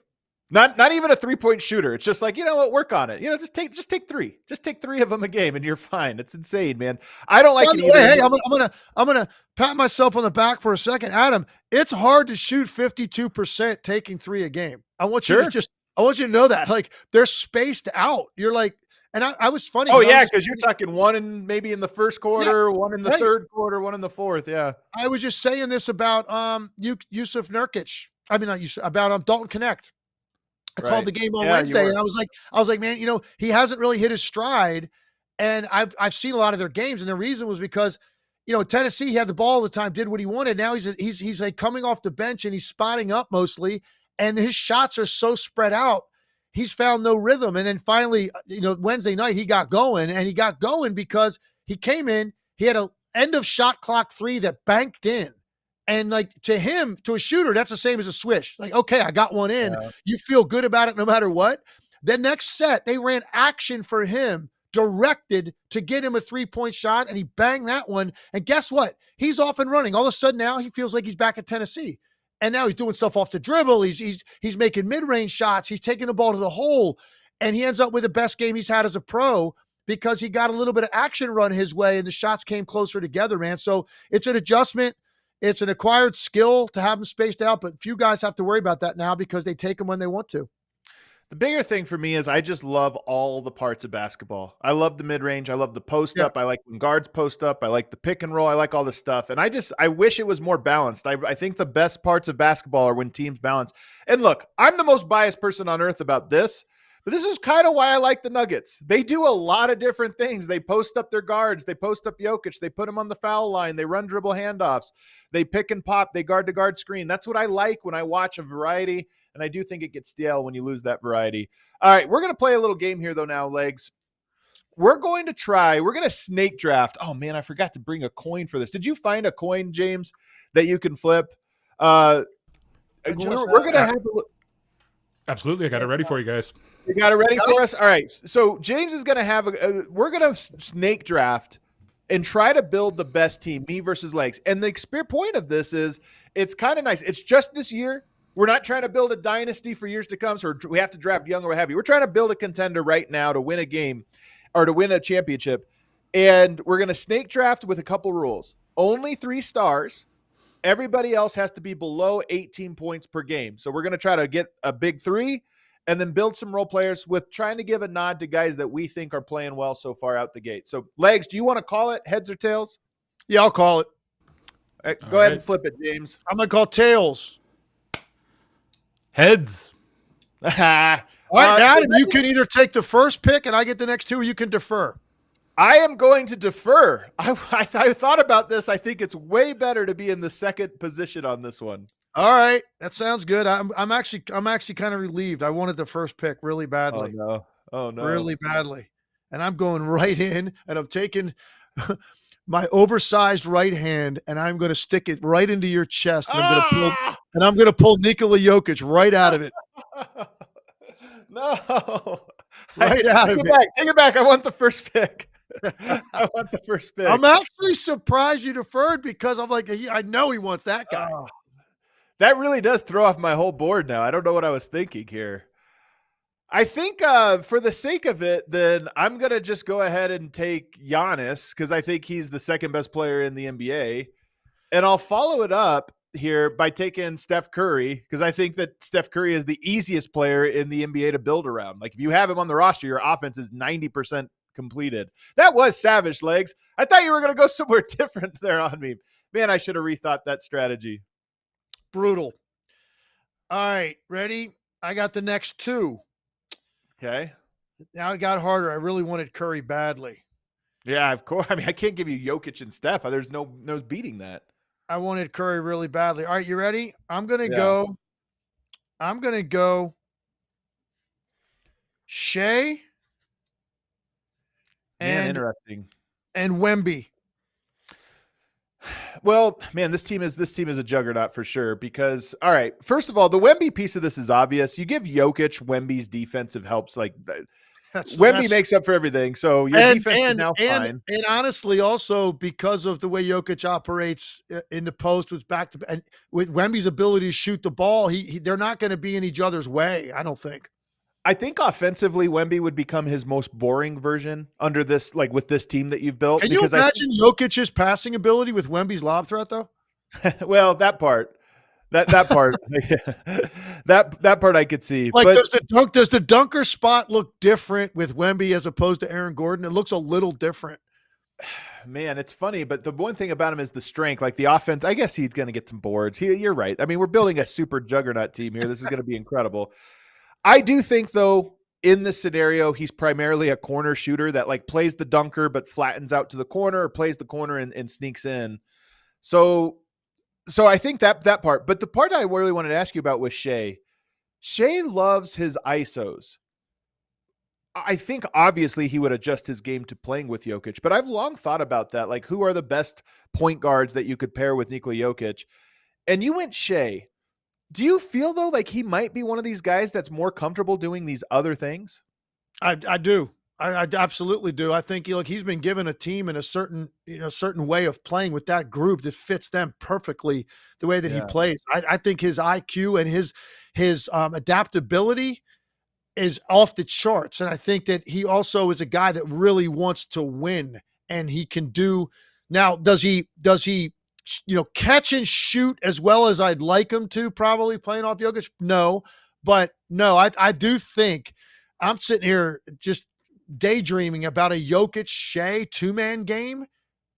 Not even a 3-point shooter. It's just like, you know what, work on it. Just take 3. Just take 3 of them a game and you're fine. It's insane, man. I don't like it either. Hey, I'm gonna pat myself on the back for a second. Adam, it's hard to shoot 52% taking 3 a game. I want you to know that. Like they're spaced out. You're like, and I was funny. Oh yeah, because you're talking one maybe in the first quarter, one in the third quarter, one in the fourth. Yeah. I was just saying this about Yusuf Nurkic. I mean, not Yusuf, about Dalton Connect. I called the game on Wednesday, and I was like, man, he hasn't really hit his stride. And I've seen a lot of their games, and the reason was because, Tennessee, he had the ball all the time, did what he wanted. Now he's like coming off the bench and he's spotting up mostly, and his shots are so spread out. He's found no rhythm. And then finally, Wednesday night he got going, and he got going because he came in, he had an end of shot clock 3 that banked in. And like to him, to a shooter, that's the same as a swish. Like, okay, I got one in. Yeah. You feel good about it no matter what. The next set, they ran action for him, directed to get him a 3-point shot, and he banged that one. And guess what? He's off and running. All of a sudden now he feels like he's back at Tennessee. And now he's doing stuff off the dribble. He's making mid-range shots. He's taking the ball to the hole. And he ends up with the best game he's had as a pro because he got a little bit of action run his way and the shots came closer together, man. So it's an adjustment. It's an acquired skill to have them spaced out, but few guys have to worry about that now because they take them when they want to. The bigger thing for me is I just love all the parts of basketball. I love the mid-range. I love the post-up. I like when guards post up. I like the pick and roll. I like all this stuff. And I wish it was more balanced. I think the best parts of basketball are when teams balance. And look, I'm the most biased person on earth about this, but this is kind of why I like the Nuggets. They do a lot of different things. They post up their guards. They post up Jokic. They put him on the foul line. They run dribble handoffs. They pick and pop. They guard to guard screen. That's what I like when I watch a variety. And I do think it gets stale when you lose that variety. All right, we're going to play a little game here, though, now, Legs. We're going to snake draft. Oh, man, I forgot to bring a coin for this. Did you find a coin, James, that you can flip? We're going to have a Absolutely. I got it ready for you guys. You got it ready for us? All right. So James is going to have we're going to snake draft and try to build the best team, me versus Legs. And the point of this is it's kind of nice. It's just this year. We're not trying to build a dynasty for years to come. So we have to draft young or what have you. We're trying to build a contender right now to win a game or to win a championship. And we're going to snake draft with a couple rules. Only 3 stars. Everybody else has to be below 18 points per game. So we're going to try to get a big 3 and then build some role players with trying to give a nod to guys that we think are playing well so far out the gate. So, Legs, do you want to call it heads or tails? Yeah, I'll call it. Go ahead and flip it, James. I'm going to call tails. Heads. All right, Adam, you can either take the first pick and I get the next 2, or you can defer. I am going to defer. I thought about this. I think it's way better to be in the second position on this one. All right, that sounds good. I'm actually kind of relieved. I wanted the first pick really badly. Oh no, really badly. And I'm going right in, and I'm taking my oversized right hand, and I'm going to stick it right into your chest, and I'm going to pull Nikola Jokic right out of it. No, right out of it. Take it back. I want the first pick. I want the first pick. I'm actually surprised you deferred because I'm like, I know he wants that guy. Oh, that really does throw off my whole board now. I don't know what I was thinking here. I think for the sake of it, then I'm going to just go ahead and take Giannis because I think he's the second best player in the NBA. And I'll follow it up here by taking Steph Curry because I think that Steph Curry is the easiest player in the NBA to build around. Like if you have him on the roster, your offense is 90% completed. That was savage, Legs. I thought you were going to go somewhere different there on me. Man, I should have rethought that strategy. Brutal. All right, ready? I got the next two. Okay. Now it got harder. I really wanted Curry badly. Yeah, of course. I mean, I can't give you Jokic and Steph. There's no beating that. I wanted Curry really badly. All right, you ready? I'm gonna go Shea Man, interesting. And Wemby. Well, man, this team is a juggernaut for sure because, all right, first of all, the Wemby piece of this is obvious. You give Jokic Wemby's defensive helps, like Wemby makes up for everything. So your defense is now fine. And honestly, also because of the way Jokic operates in the post with back to and with Wemby's ability to shoot the ball, they're not going to be in each other's way. I don't think. I think offensively, Wemby would become his most boring version under this, like with this team that you've built. Can you imagine Jokic's passing ability with Wemby's lob threat, though? Well, that part, that part, that part I could see. Like, does the dunker spot look different with Wemby as opposed to Aaron Gordon? It looks a little different. Man, it's funny, but the one thing about him is the strength. Like the offense, I guess he's going to get some boards. You're right. I mean, we're building a super juggernaut team here. This is going to be incredible. I do think, though, in this scenario, he's primarily a corner shooter that like plays the dunker but flattens out to the corner or plays the corner and sneaks in. So I think that part. But the part I really wanted to ask you about was Shea. Shea loves his ISOs. I think obviously he would adjust his game to playing with Jokic, but I've long thought about that. Like, who are the best point guards that you could pair with Nikola Jokic? And you went Shea. Do you feel, though, like he might be one of these guys that's more comfortable doing these other things? I do. I absolutely do. I think he's been given a team and a certain way of playing with that group that fits them perfectly the way that he plays. I think his IQ and his adaptability is off the charts. And I think that he also is a guy that really wants to win, and he can do. Now, does he catch and shoot as well as I'd like him to, probably playing off Jokic? No, but no, I do think I'm sitting here just daydreaming about a Jokic Shea 2-man game.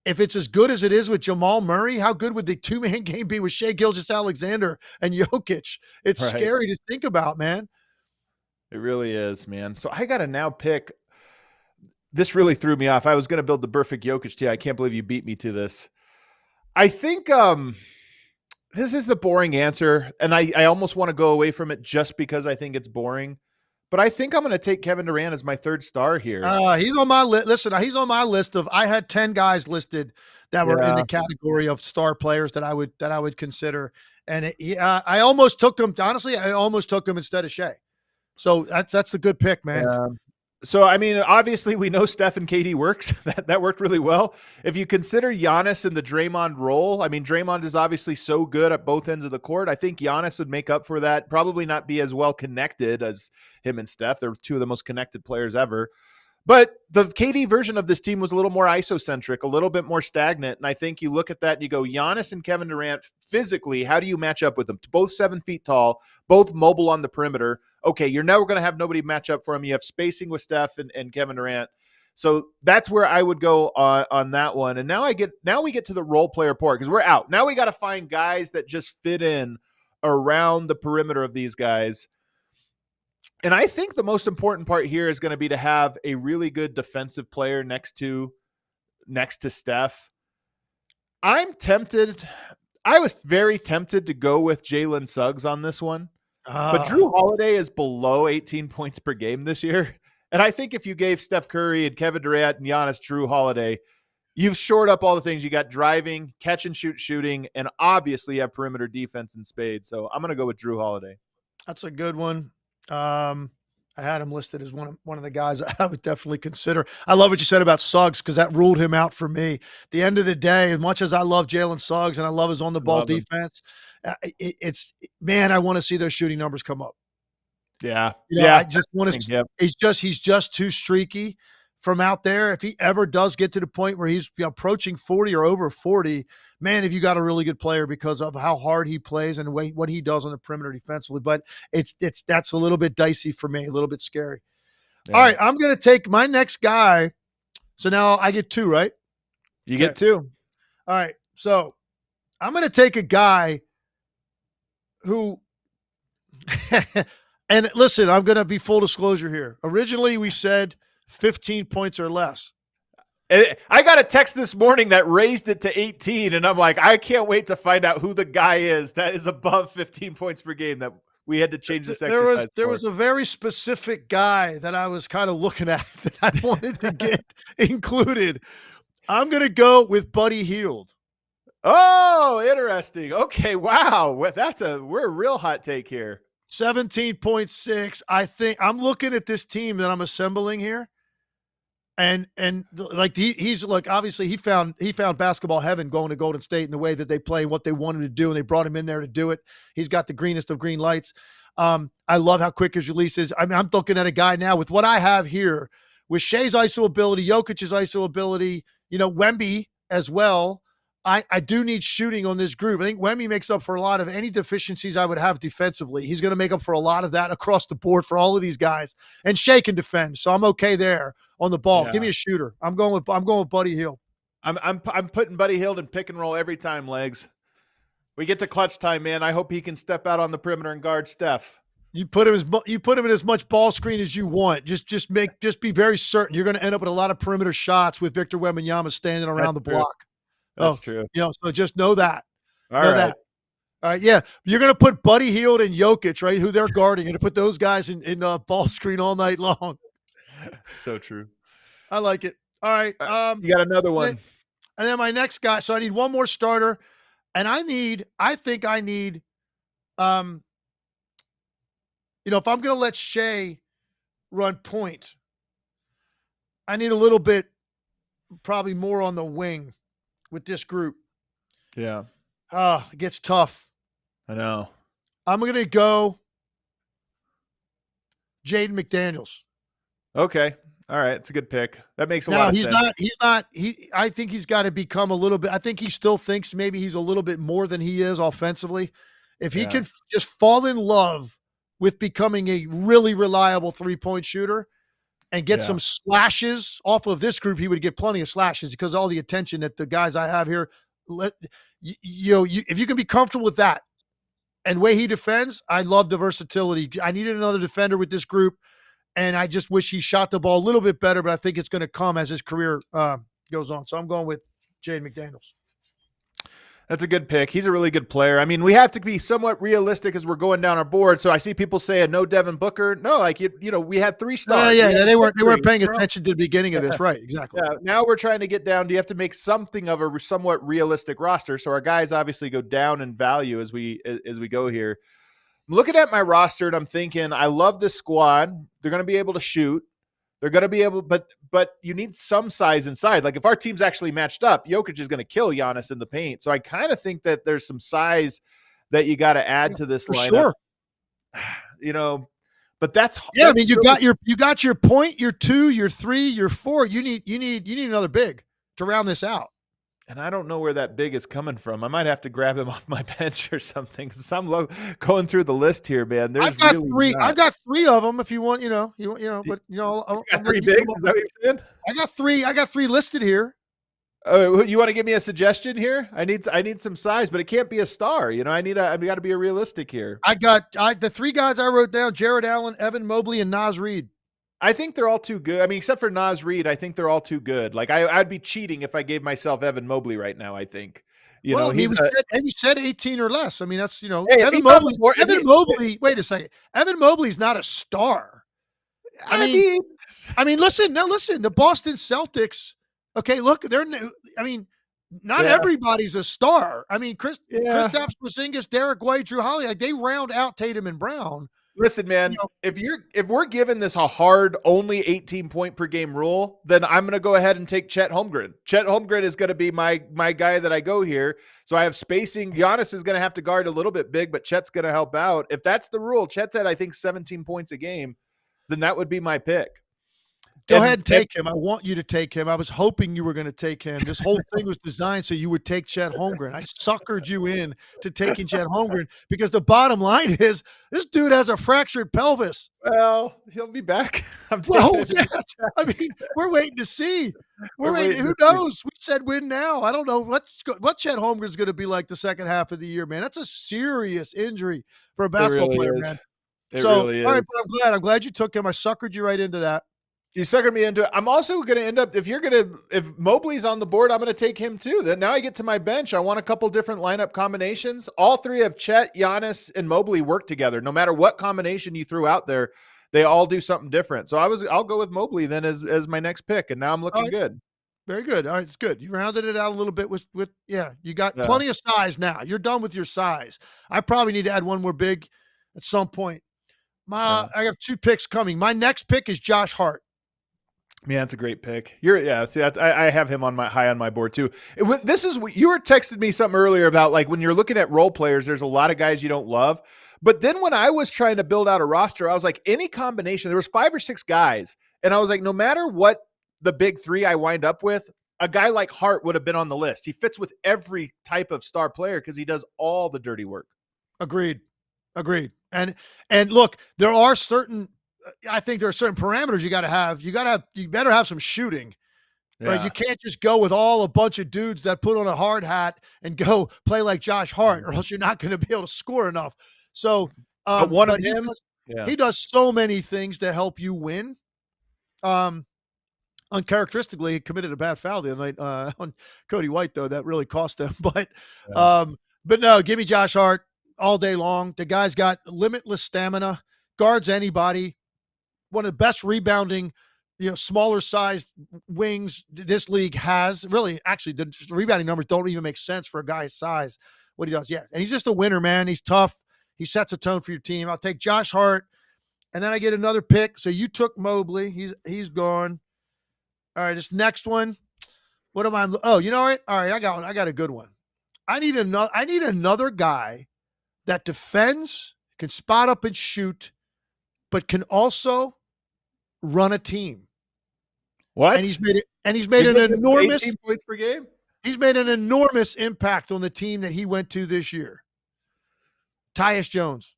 If it's as good as it is with Jamal Murray, how good would the 2-man game be with Shea Gilgeous-Alexander and Jokic? It's scary to think about, man. It really is, man. So I got to now pick. This really threw me off. I was going to build the perfect Jokic team. I can't believe you beat me to this. I think this is the boring answer, and I almost want to go away from it just because I think it's boring. But I think I'm going to take Kevin Durant as my third star here. He's on my list. Listen, he's on my list of. I had 10 guys listed that were in the category of star players that I would consider, and I almost took him. Honestly, I almost took him instead of Shea. So that's a good pick, man. So, I mean, obviously we know Steph and KD works. That worked really well. If you consider Giannis in the Draymond role, I mean, Draymond is obviously so good at both ends of the court. I think Giannis would make up for that. Probably not be as well connected as him and Steph. They're two of the most connected players ever. But the KD version of this team was a little more isocentric, a little bit more stagnant. And I think you look at that and you go, Giannis and Kevin Durant, physically, how do you match up with them? Both 7 feet tall, both mobile on the perimeter. Okay, you're never going to have nobody match up for them. You have spacing with Steph and Kevin Durant. So that's where I would go on that one. And now we get to the role player part because we're out. Now we got to find guys that just fit in around the perimeter of these guys. And I think the most important part here is going to be to have a really good defensive player next to Steph. I'm tempted. I was very tempted to go with Jalen Suggs on this one, but Drew Holiday is below 18 points per game this year. And I think if you gave Steph Curry and Kevin Durant and Giannis Drew Holiday, you've shored up all the things. You got driving, catch and shoot shooting, and obviously you have perimeter defense in spades. So I'm going to go with Drew Holiday. That's a good one. I I had him listed as one of the guys I would definitely consider. I love what you said about Suggs because that ruled him out for me. At the end of the day, as much as I love Jalen Suggs and I love his on-the-ball defense, man, I want to see those shooting numbers come up. Yeah. I just want to. Yep. He's just too streaky from out there. If he ever does get to the point where he's approaching 40 or over 40, man, if you got a really good player because of how hard he plays and what he does on the perimeter defensively. But that's a little bit dicey for me, a little bit scary. Yeah. All right, I'm going to take my next guy. So now I get 2, right? You get 2. All right, so I'm going to take a guy who – and listen, I'm going to be full disclosure here. Originally, we said 15 points or less. I got a text this morning that raised it to 18, and I'm like, I can't wait to find out who the guy is that is above 15 points per game that we had to change this exercise. There was a very specific guy that I was kind of looking at that I wanted to get included. I'm going to go with Buddy Hield. Oh, interesting. Okay, wow. We're a real hot take here. 17.6. I think I'm looking at this team that I'm assembling here. And like he's like, obviously he found basketball heaven going to Golden State in the way that they play, what they wanted to do, and they brought him in there to do it. He's got the greenest of green lights. I love how quick his release is. I mean, I'm looking at a guy now with what I have here with Shea's ISO ability, Jokic's ISO ability, Wemby as well. I do need shooting on this group. I think Wemby makes up for a lot of any deficiencies I would have defensively. He's going to make up for a lot of that across the board for all of these guys. And Shea can defend, so I'm okay there on the ball. Yeah. Give me a shooter. I'm going with Buddy Hield. I'm putting Buddy Hield in pick and roll every time, Legs. We get to clutch time, man. I hope he can step out on the perimeter and guard Steph. You put him in as much ball screen as you want. Just be very certain you're going to end up with a lot of perimeter shots with Victor Wembanyama standing around the block. That's true. So just know that. All right. All right, yeah. You're going to put Buddy Hield and Jokic, right, who they're guarding. You're going to put those guys in ball screen all night long. So true. I like it. All right. You got another one. And then my next guy. So I need one more starter. And I think I need, if I'm going to let Shea run point, I need a little bit, probably more on the wing with this group. Yeah. It gets tough. I know. I'm going to go Jaden McDaniels. Okay. All right. It's a good pick. That makes a lot of sense. I think he's got to become a little bit. I think he still thinks maybe he's a little bit more than he is offensively. If he can just fall in love with becoming a really reliable 3-point shooter and get some slashes off of this group, he would get plenty of slashes because all the attention that the guys I have here, if you can be comfortable with that and the way he defends, I love the versatility. I needed another defender with this group, and I just wish he shot the ball a little bit better, but I think it's going to come as his career goes on. So I'm going with Jaden McDaniels. That's a good pick. He's a really good player. I mean, we have to be somewhat realistic as we're going down our board. So I see people saying no Devin Booker. No, like we had 3 stars. They weren't paying attention to the beginning of this, right? Exactly. Yeah. Now we're trying to get down. Do you have to make something of a somewhat realistic roster? So our guys obviously go down in value as we go here. I'm looking at my roster and I'm thinking, I love this squad. They're going to be able to shoot. They're going to be able, but you need some size inside. Like if our team's actually matched up, Jokic is going to kill Giannis in the paint. So I kind of think that there's some size that you got to add to this lineup. Sure. But that's I mean, you got your point, your 2, your 3, your 4. You need another big to round this out. And I don't know where that big is coming from. I might have to grab him off my bench or something. Because I'm going through the list here, man. I've got 3 of them. If you want, but got 3 bigs. Is that what you're saying? I got 3 listed here. Oh, you want to give me a suggestion here? I need some size, but it can't be a star. I got to be a realistic here. The 3 guys I wrote down: Jared Allen, Evan Mobley, and Naz Reid. I think they're all too good. I mean, except for Naz Reid, I think they're all too good. Like I'd be cheating if I gave myself Evan Mobley right now. I think, he said 18 or less. I mean, that's Evan Mobley. Wait a second, Evan Mobley's not a star. I mean, listen. The Boston Celtics. Okay, look, not everybody's a star. I mean, Kristaps Porzingis, Derek White, Drew Holiday, they round out Tatum and Brown. Listen, man, if we're given this a hard only 18-point per game rule, then I'm going to go ahead and take Chet Holmgren. Chet Holmgren is going to be my guy that I go here. So I have spacing. Giannis is going to have to guard a little bit big, but Chet's going to help out. If that's the rule, Chet's at, I think, 17 points a game, then that would be my pick. Go ahead and take him. I want you to take him. I was hoping you were going to take him. This whole thing was designed so you would take Chet Holmgren. I suckered you in to taking Chet Holmgren because the bottom line is this dude has a fractured pelvis. Well, he'll be back. Yes. I mean, we're waiting to see. We're waiting. Who knows? We said win now. I don't know what Chet Holmgren's going to be like the second half of the year, man. That's a serious injury for a basketball player, man. All right, but I'm glad you took him. I suckered you right into that. You suckered me into it. I'm also going to end up, if Mobley's on the board, I'm going to take him too. Then now I get to my bench. I want a couple different lineup combinations. All three of Chet, Giannis, and Mobley work together. No matter what combination you threw out there, they all do something different. So I'll go with Mobley then as my next pick. And now I'm looking good. Very good. All right, it's good. You rounded it out a little bit with you got plenty of size now. You're done with your size. I probably need to add one more big at some point. I have 2 picks coming. My next pick is Josh Hart. Man, that's a great pick. I have him high on my board too. This is what you were texting me something earlier about, like when you're looking at role players, there's a lot of guys you don't love. But then when I was trying to build out a roster, I was like, any combination, there was 5 or 6 guys. And I was like, no matter what the big 3 I wind up with, a guy like Hart would have been on the list. He fits with every type of star player because he does all the dirty work. Agreed. And look, there are certain parameters you got to have. You better have some shooting. Yeah. Right? You can't just go with a bunch of dudes that put on a hard hat and go play like Josh Hart, or else you're not going to be able to score enough. So, he does so many things to help you win. Uncharacteristically, he committed a bad foul the other night on Cody White, though. That really cost him. But no, give me Josh Hart all day long. The guy's got limitless stamina, guards anybody. One of the best rebounding, smaller sized wings this league has. Really, actually, the rebounding numbers don't even make sense for a guy's size, what he does. Yeah, and he's just a winner, man. He's tough. He sets a tone for your team. I'll take Josh Hart, and then I get another pick. So you took Mobley. He's gone. All right, this next one. What am I? Oh, you know what? All right, I got a good one. I need another guy that defends, can spot up and shoot, but can also run a team. What? And he's made an enormous 18 points per game. He's made an enormous impact on the team that he went to this year. Tyus Jones.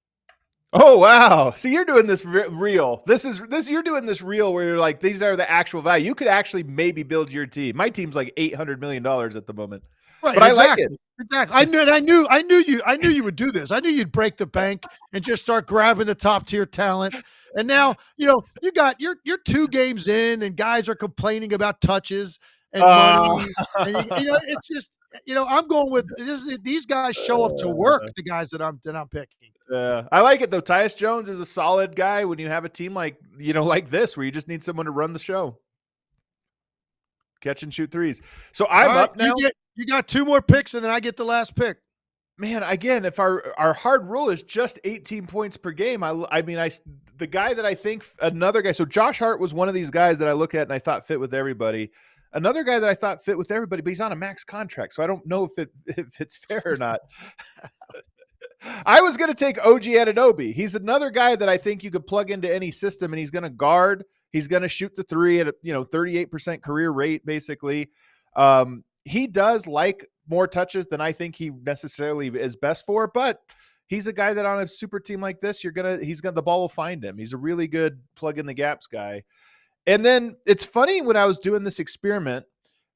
Oh wow! So you're doing this real. You're doing this real where you're like, these are the actual value. You could actually maybe build your team. My team's like $800 million at the moment. Right, but exactly. I like it. Exactly. I knew you would do this. I knew you'd break the bank and just start grabbing the top tier talent. And now, you got you're 2 games in and guys are complaining about touches and money. And it's just, I'm going with this. These guys show up to work, the guys that I'm picking. I like it though. Tyus Jones is a solid guy when you have a team like this, where you just need someone to run the show. Catch and shoot threes. So I'm up now. You got 2 more picks, and then I get the last pick. Man, again, if our hard rule is just 18 points per game, the guy that I think another guy. So Josh Hart was one of these guys that I look at and I thought fit with everybody. Another guy that I thought fit with everybody, but he's on a max contract, so I don't know if it's fair or not. I was going to take OG Anunoby. He's another guy that I think you could plug into any system, and he's going to guard. He's going to shoot the three at a 38% career rate, basically. He does like more touches than I think he necessarily is best for, but he's a guy that on a super team like this, the ball will find him. He's a really good plug in the gaps guy. And then it's funny when I was doing this experiment,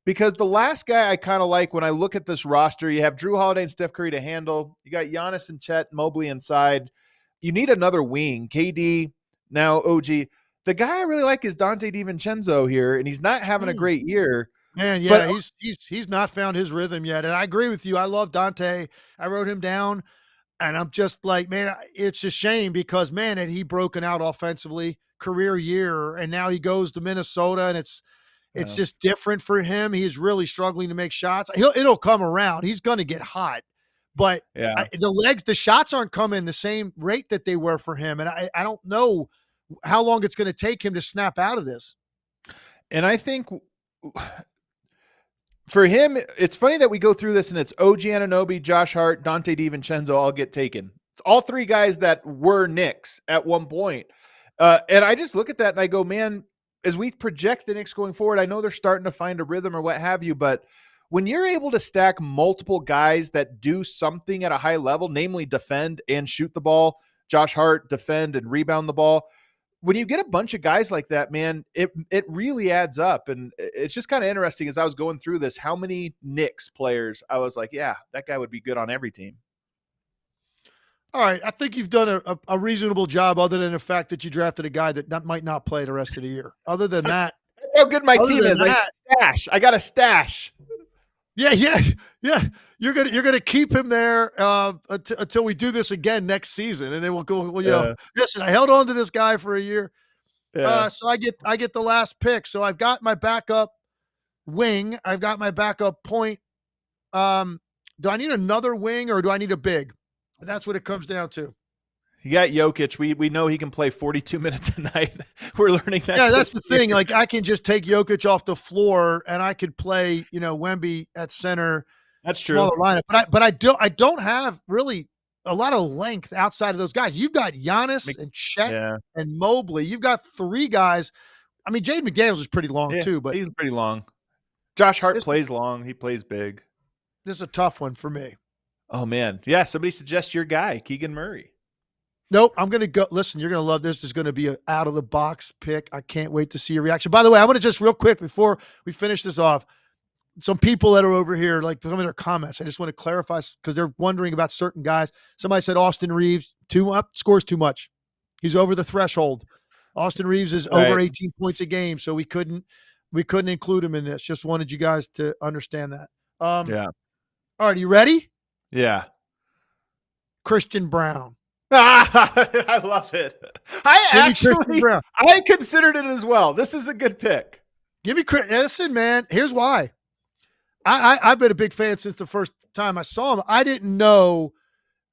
because the last guy I kind of like when I look at this roster, you have Drew Holiday and Steph Curry to handle. You got Giannis and Chet Mobley inside. You need another wing. KD, now OG. The guy I really like is Dante DiVincenzo here, and he's not having a great year. Man, yeah, but he's not found his rhythm yet. And I agree with you. I love Dante. I wrote him down, and I'm just like, man, it's a shame because, man, had he broken out offensively, career year, and now he goes to Minnesota, and it's just different for him. He is really struggling to make shots. It'll come around. He's going to get hot, But Yeah. the shots aren't coming the same rate that they were for him. And I don't know how long it's going to take him to snap out of this. And I think for him, it's funny that we go through this and it's OG Anunoby, Josh Hart, Dante DiVincenzo all get taken. It's all three guys that were Knicks at one point. And I just look at that and I go, man, as we project the Knicks going forward, I know they're starting to find a rhythm or what have you, but when you're able to stack multiple guys that do something at a high level, namely defend and shoot the ball, Josh Hart, defend and rebound the ball, when you get a bunch of guys like that, man, it really adds up. And it's just kind of interesting as I was going through this, how many Knicks players I was like, yeah, that guy would be good on every team. All right. I think you've done a reasonable job other than the fact that you drafted a guy that might not play the rest of the year. Other than that. That's how good my team is. I got a stash. Yeah. You're gonna keep him there until we do this again next season, and then we'll go. Well, you know, listen, I held on to this guy for a year, so I get the last pick. So I've got my backup wing. I've got my backup point. Do I need another wing or do I need a big? That's what it comes down to. You got Jokic. We know he can play 42 minutes a night. We're learning that. Yeah, that's the thing. Like, I can just take Jokic off the floor and I could play, Wemby at center. That's true. Smaller lineup. But I don't have really a lot of length outside of those guys. You've got Giannis and Chet and Mobley. You've got three guys. I mean, Jaden McDaniels is pretty long too, but he's pretty long. Josh Hart plays long. He plays big. This is a tough one for me. Oh man. Yeah. Somebody suggest your guy, Keegan Murray. Nope, I'm going to go. Listen, you're going to love this. This is going to be an out-of-the-box pick. I can't wait to see your reaction. By the way, I want to just real quick before we finish this off, some people that are over here, like some of their comments, I just want to clarify because they're wondering about certain guys. Somebody said Austin Reeves, scores too much. He's over the threshold. Austin Reeves is over 18 points a game, so we couldn't include him in this. Just wanted you guys to understand that. Yeah. All right, you ready? Yeah. Christian Brown. I love it. I considered it as well. This is a good pick. Give me credit. Listen, man, here's why. I've been a big fan since the first time I saw him. I didn't know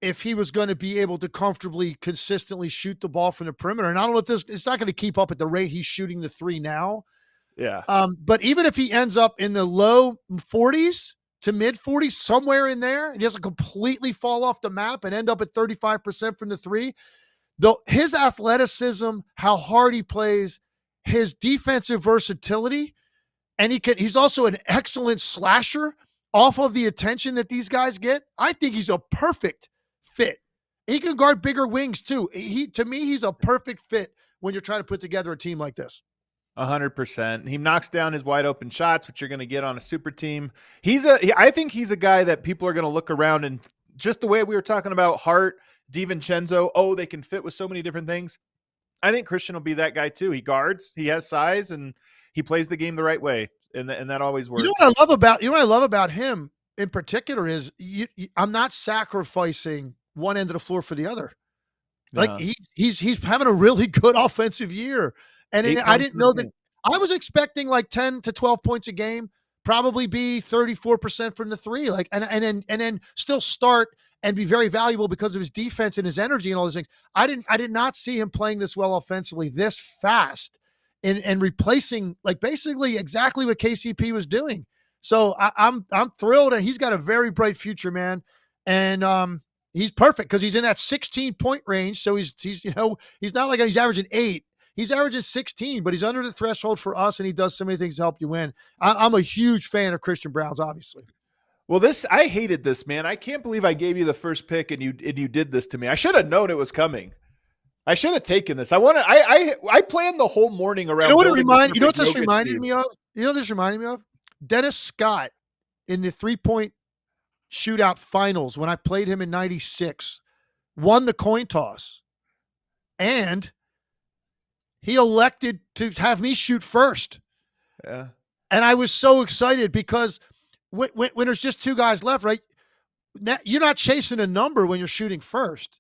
if he was going to be able to comfortably, consistently shoot the ball from the perimeter. And I don't know if it's not going to keep up at the rate he's shooting the three now. Yeah. But even if he ends up in the low 40s to mid 40s, somewhere in there, and he doesn't completely fall off the map and end up at 35% from the three, though his athleticism, how hard he plays, his defensive versatility, and he's also an excellent slasher off of the attention that these guys get. I think he's a perfect fit. He can guard bigger wings too. To me, he's a perfect fit when you're trying to put together a team like this. 100%. He knocks down his wide open shots, which you're going to get on a super team. I think he's a guy that people are going to look around and just the way we were talking about Hart, DiVincenzo, they can fit with so many different things. I think Christian will be that guy too. He guards, he has size, and he plays the game the right way. And that always works. You know what I love about him in particular is I'm not sacrificing one end of the floor for the other. Like he's having a really good offensive year. And I didn't know that. I was expecting like 10 to 12 points a game, probably be 34% from the three, like and then still start and be very valuable because of his defense and his energy and all those things. I did not see him playing this well offensively this fast and replacing like basically exactly what KCP was doing. So I'm thrilled, and he's got a very bright future, man. And he's perfect because he's in that 16-point range. So he's not like he's averaging 8. He's averaging 16, but he's under the threshold for us, and he does so many things to help you win. I'm a huge fan of Christian Brown's, obviously. Well, I hated this, man. I can't believe I gave you the first pick, and you did this to me. I should have known it was coming. I should have taken this. I planned the whole morning around. You know what this reminded me of? You know what this reminded me of? Dennis Scott in the 3-point shootout finals when I played him in 96, won the coin toss, and he elected to have me shoot first. Yeah. And I was so excited because when there's just two guys left, right? Now, you're not chasing a number when you're shooting first.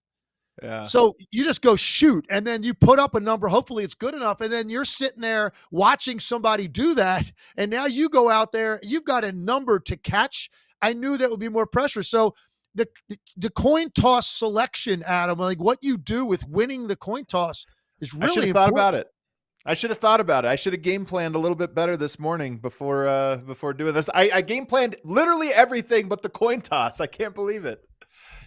Yeah. So you just go shoot, and then you put up a number. Hopefully it's good enough. And then you're sitting there watching somebody do that. And now you go out there, you've got a number to catch. I knew that would be more pressure. So the coin toss selection, Adam, like what you do with winning the coin toss is I should really have thought important. about it. I should have thought about it. I should have game planned a little bit better this morning before doing this. I game planned literally everything but the coin toss. I can't believe it.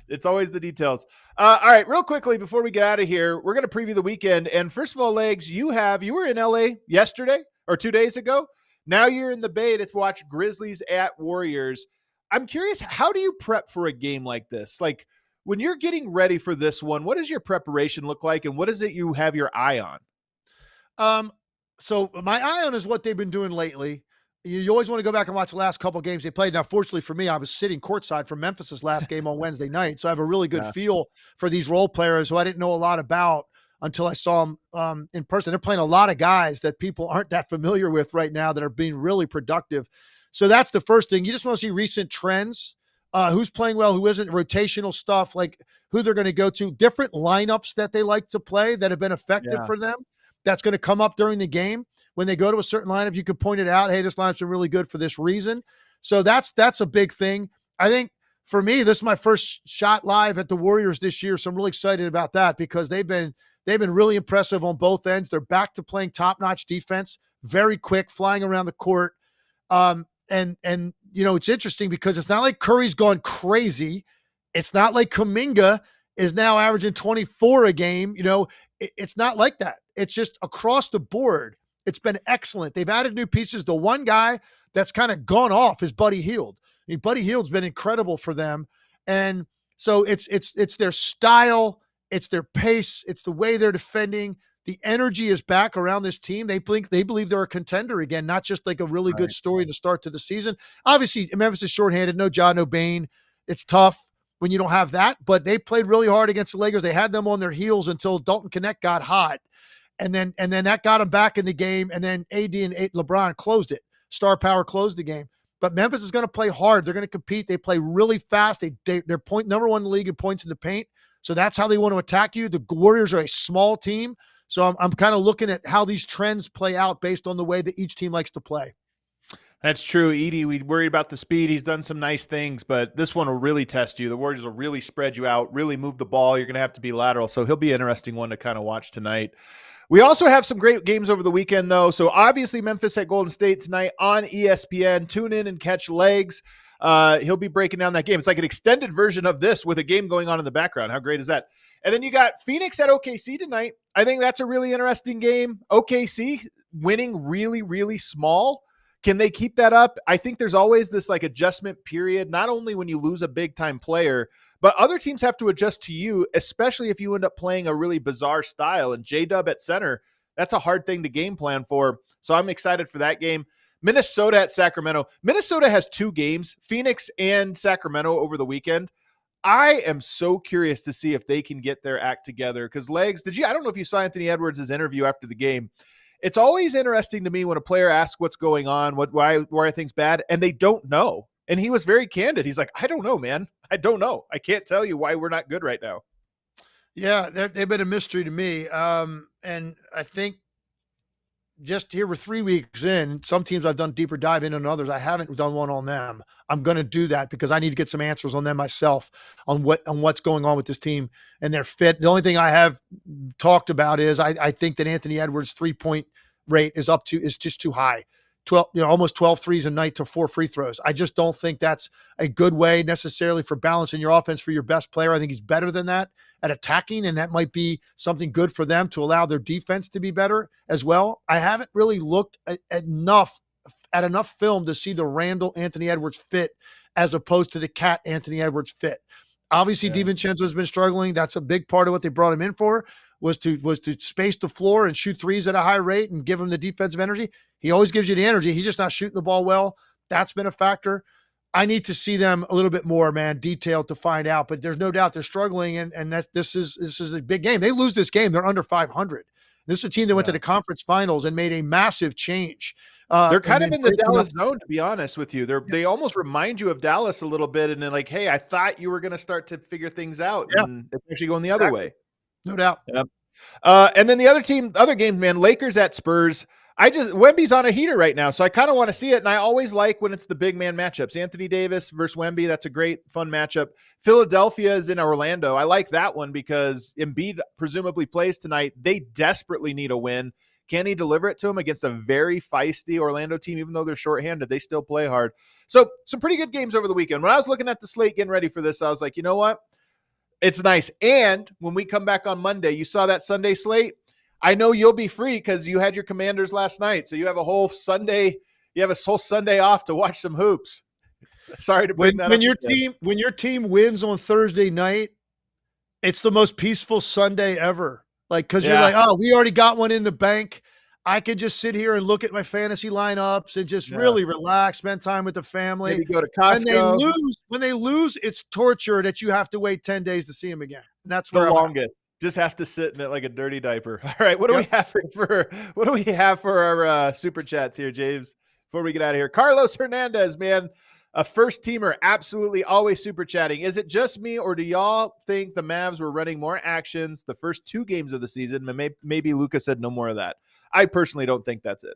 It's always the details. All right, real quickly before we get out of here, we're going to preview the weekend. And first of all, Legs, you were in LA yesterday or 2 days ago. Now you're in the Bay to watch Grizzlies at Warriors. I'm curious, how do you prep for a game like this? Like when you're getting ready for this one, what does your preparation look like, and what is it you have your eye on? So my eye on is what they've been doing lately. You always want to go back and watch the last couple of games they played. Now, fortunately for me, I was sitting courtside for Memphis's last game on Wednesday night, so I have a really good feel for these role players who I didn't know a lot about until I saw them in person. They're playing a lot of guys that people aren't that familiar with right now that are being really productive. So that's the first thing. You just want to see recent trends, who's playing well, who isn't, rotational stuff, like who they're going to go to, different lineups that they like to play that have been effective for them. That's going to come up during the game. When they go to a certain lineup, you could point it out. Hey, this lineup's been really good for this reason. So that's a big thing. I think for me, this is my first shot live at the Warriors this year. So I'm really excited about that because they've been really impressive on both ends. They're back to playing top-notch defense, very quick, flying around the court. And it's interesting because it's not like Curry's gone crazy. It's not like Kuminga is now averaging 24 a game. It's not like that. It's just across the board. It's been excellent. They've added new pieces. The one guy that's kind of gone off is Buddy Hield. I mean, Buddy Hield's been incredible for them. And so it's their style, it's their pace, it's the way they're defending. The energy is back around this team. They believe they're a contender again, not just like a really good story to start to the season. Obviously, Memphis is shorthanded. No Ja, no Bane. It's tough when you don't have that, but they played really hard against the Lakers. They had them on their heels until Dalton Knecht got hot. And then that got them back in the game. And then AD and LeBron closed it. Star power closed the game. But Memphis is going to play hard. They're going to compete. They play really fast. They're number one in the league in points in the paint. So that's how they want to attack you. The Warriors are a small team. So I'm kind of looking at how these trends play out based on the way that each team likes to play. That's true. Edie, we worried about the speed. He's done some nice things, but this one will really test you. The Warriors will really spread you out, really move the ball. You're going to have to be lateral. So he'll be an interesting one to kind of watch tonight. We also have some great games over the weekend, though. So obviously Memphis at Golden State tonight on ESPN. Tune in and catch Legs. He'll be breaking down that game. It's like an extended version of this with a game going on in the background. How great is that? And then you got Phoenix at OKC tonight. I think that's a really interesting game. OKC winning really, really small. Can they keep that up? I think there's always this like adjustment period, not only when you lose a big time player, but other teams have to adjust to you, especially if you end up playing a really bizarre style. And J-Dub at center, that's a hard thing to game plan for. So I'm excited for that game. Minnesota at Sacramento. Minnesota has 2 games, Phoenix and Sacramento over the weekend. I am so curious to see if they can get their act together because Legs, I don't know if you saw Anthony Edwards' interview after the game. It's always interesting to me when a player asks what's going on, why are things bad, and they don't know. And he was very candid. He's like, I don't know, man. I don't know. I can't tell you why we're not good right now. Yeah, they've been a mystery to me. And I think just here we're 3 weeks in. Some teams I've done deeper dive in on others. I haven't done one on them. I'm going to do that because I need to get some answers on them myself on what's going on with this team and their fit. The only thing I have talked about is I think that Anthony Edwards' 3-point rate is just too high. 12, almost 12 threes a night to 4 free throws. I just don't think that's a good way necessarily for balancing your offense for your best player. I think he's better than that at attacking, and that might be something good for them to allow their defense to be better as well. I haven't really looked at enough film to see the Randall Anthony Edwards fit as opposed to the Cat Anthony Edwards fit. Obviously, DiVincenzo's been struggling. That's a big part of what they brought him in for, was to space the floor and shoot threes at a high rate and give him the defensive energy. He always gives you the energy. He's just not shooting the ball well. That's been a factor. I need to see them a little bit more, man, detailed to find out. But there's no doubt they're struggling, and this is a big game. They lose this game, they're under 500. This is a team that went to the conference finals and made a massive change. They're kind of in the Dallas zone, to be honest with you. They almost remind you of Dallas a little bit, and then like, hey, I thought you were going to start to figure things out, and it's actually going the other way. No doubt. Yep. And then the other game, man, Lakers at Spurs. Wemby's on a heater right now, so I kind of want to see it. And I always like when it's the big man matchups. Anthony Davis versus Wemby, that's a great, fun matchup. Philadelphia is in Orlando. I like that one because Embiid presumably plays tonight. They desperately need a win. Can he deliver it to him against a very feisty Orlando team? Even though they're shorthanded, they still play hard. So some pretty good games over the weekend. When I was looking at the slate, getting ready for this, I was like, you know what? It's nice. And when we come back on Monday, you saw that Sunday slate. I know you'll be free because you had your Commanders last night. So you have a whole Sunday. You have a whole Sunday off to watch some hoops. Sorry to bring that up. When your team wins on Thursday night, it's the most peaceful Sunday ever. Like, because you're like, oh, we already got one in the bank. I could just sit here and look at my fantasy lineups and just really relax, spend time with the family. Maybe go to Costco. When they lose, it's torture that you have to wait 10 days to see them again. And that's the longest. Just have to sit in it like a dirty diaper. All right, what do we have for our super chats here, James? Before we get out of here, Carlos Hernandez, man, a first teamer, absolutely always super chatting. Is it just me, or do y'all think the Mavs were running more actions the first 2 games of the season? Maybe Luka said no more of that. I personally don't think that's it.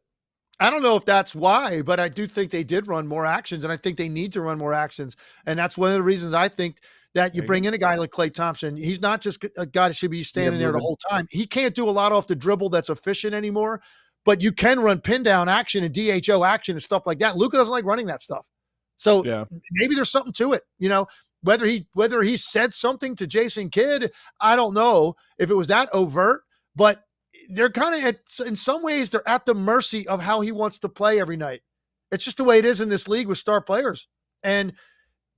I don't know if that's why, but I do think they did run more actions, and I think they need to run more actions. And that's one of the reasons I think that you bring in a guy like Klay Thompson. He's not just a guy that should be standing there the whole time. He can't do a lot off the dribble that's efficient anymore, but you can run pin down action and DHO action and stuff like that. Luka doesn't like running that stuff. So maybe there's something to it, whether he said something to Jason Kidd, I don't know if it was that overt, but they're kind of in some ways they're at the mercy of how he wants to play every night. It's just the way it is in this league with star players. And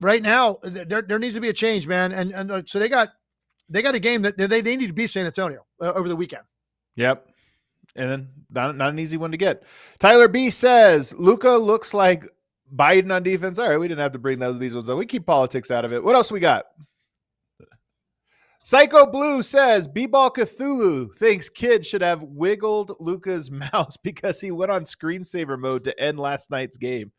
right now there needs to be a change, man. And so they got a game that they need to beat San Antonio over the weekend. Yep. And then not an easy one to get. Tyler B says, Luka looks like Biden on defense. All right, we didn't have to bring these ones up. We keep politics out of it. What else we got? Psycho Blue says, B-Ball Cthulhu thinks Kidd should have wiggled Luka's mouse because he went on screensaver mode to end last night's game.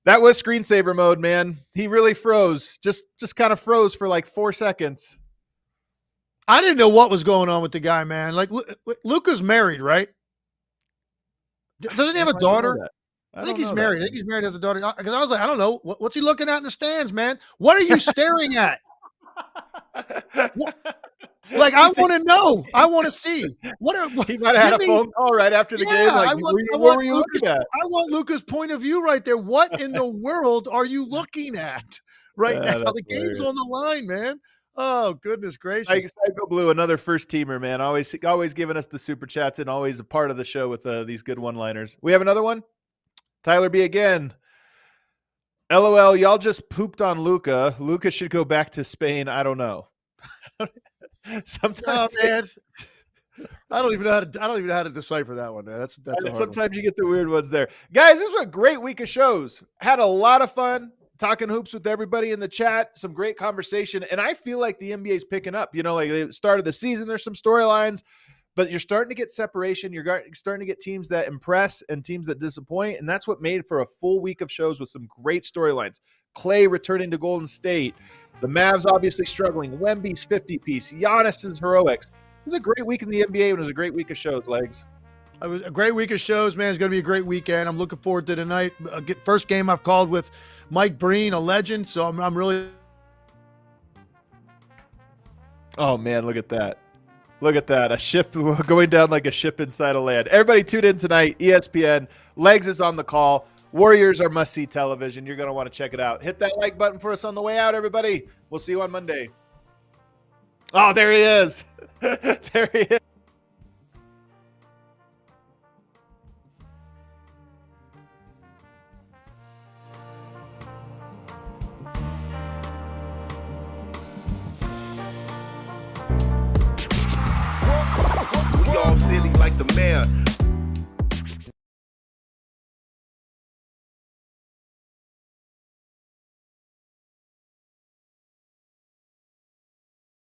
That was screensaver mode, man. He really froze. Just kind of froze for like 4 seconds. I didn't know what was going on with the guy, man. Like, Luka's married, right? Doesn't he have a daughter? I think he's married. I think he's married, has a daughter. Because I was like, I don't know. What's he looking at in the stands, man? What are you staring at? Like, I want to know. I want to see. He might have had a phone call right after the game. Like, what were you looking at? I want Luka's point of view right there. What in the world are you looking at right now? The game's on the line, man. Oh, goodness gracious. Psycho Blue, another first teamer, man. Always giving us the super chats and always a part of the show with these good one-liners. We have another one? Tyler B again. LOL, y'all just pooped on Luka. Luka should go back to Spain. I don't know. Sometimes, man, I don't even know how to decipher that one, man. That's sometimes you get the weird ones there. Guys, this was a great week of shows. Had a lot of fun talking hoops with everybody in the chat. Some great conversation. And I feel like the NBA is picking up. Like they started the season, there's some storylines. But you're starting to get separation. You're starting to get teams that impress and teams that disappoint. And that's what made for a full week of shows with some great storylines. Clay returning to Golden State. The Mavs obviously struggling. Wemby's 50-piece. Giannis's heroics. It was a great week in the NBA and it was a great week of shows, Legs. It was a great week of shows, man. It's going to be a great weekend. I'm looking forward to tonight. First game I've called with Mike Breen, a legend. So I'm really. Oh, man, look at that. Look at that. A ship going down like a ship inside a land. Everybody tune in tonight. ESPN. Legs is on the call. Warriors are must-see television. You're going to want to check it out. Hit that like button for us on the way out, everybody. We'll see you on Monday. Oh, there he is. There he is. All silly like the mayor.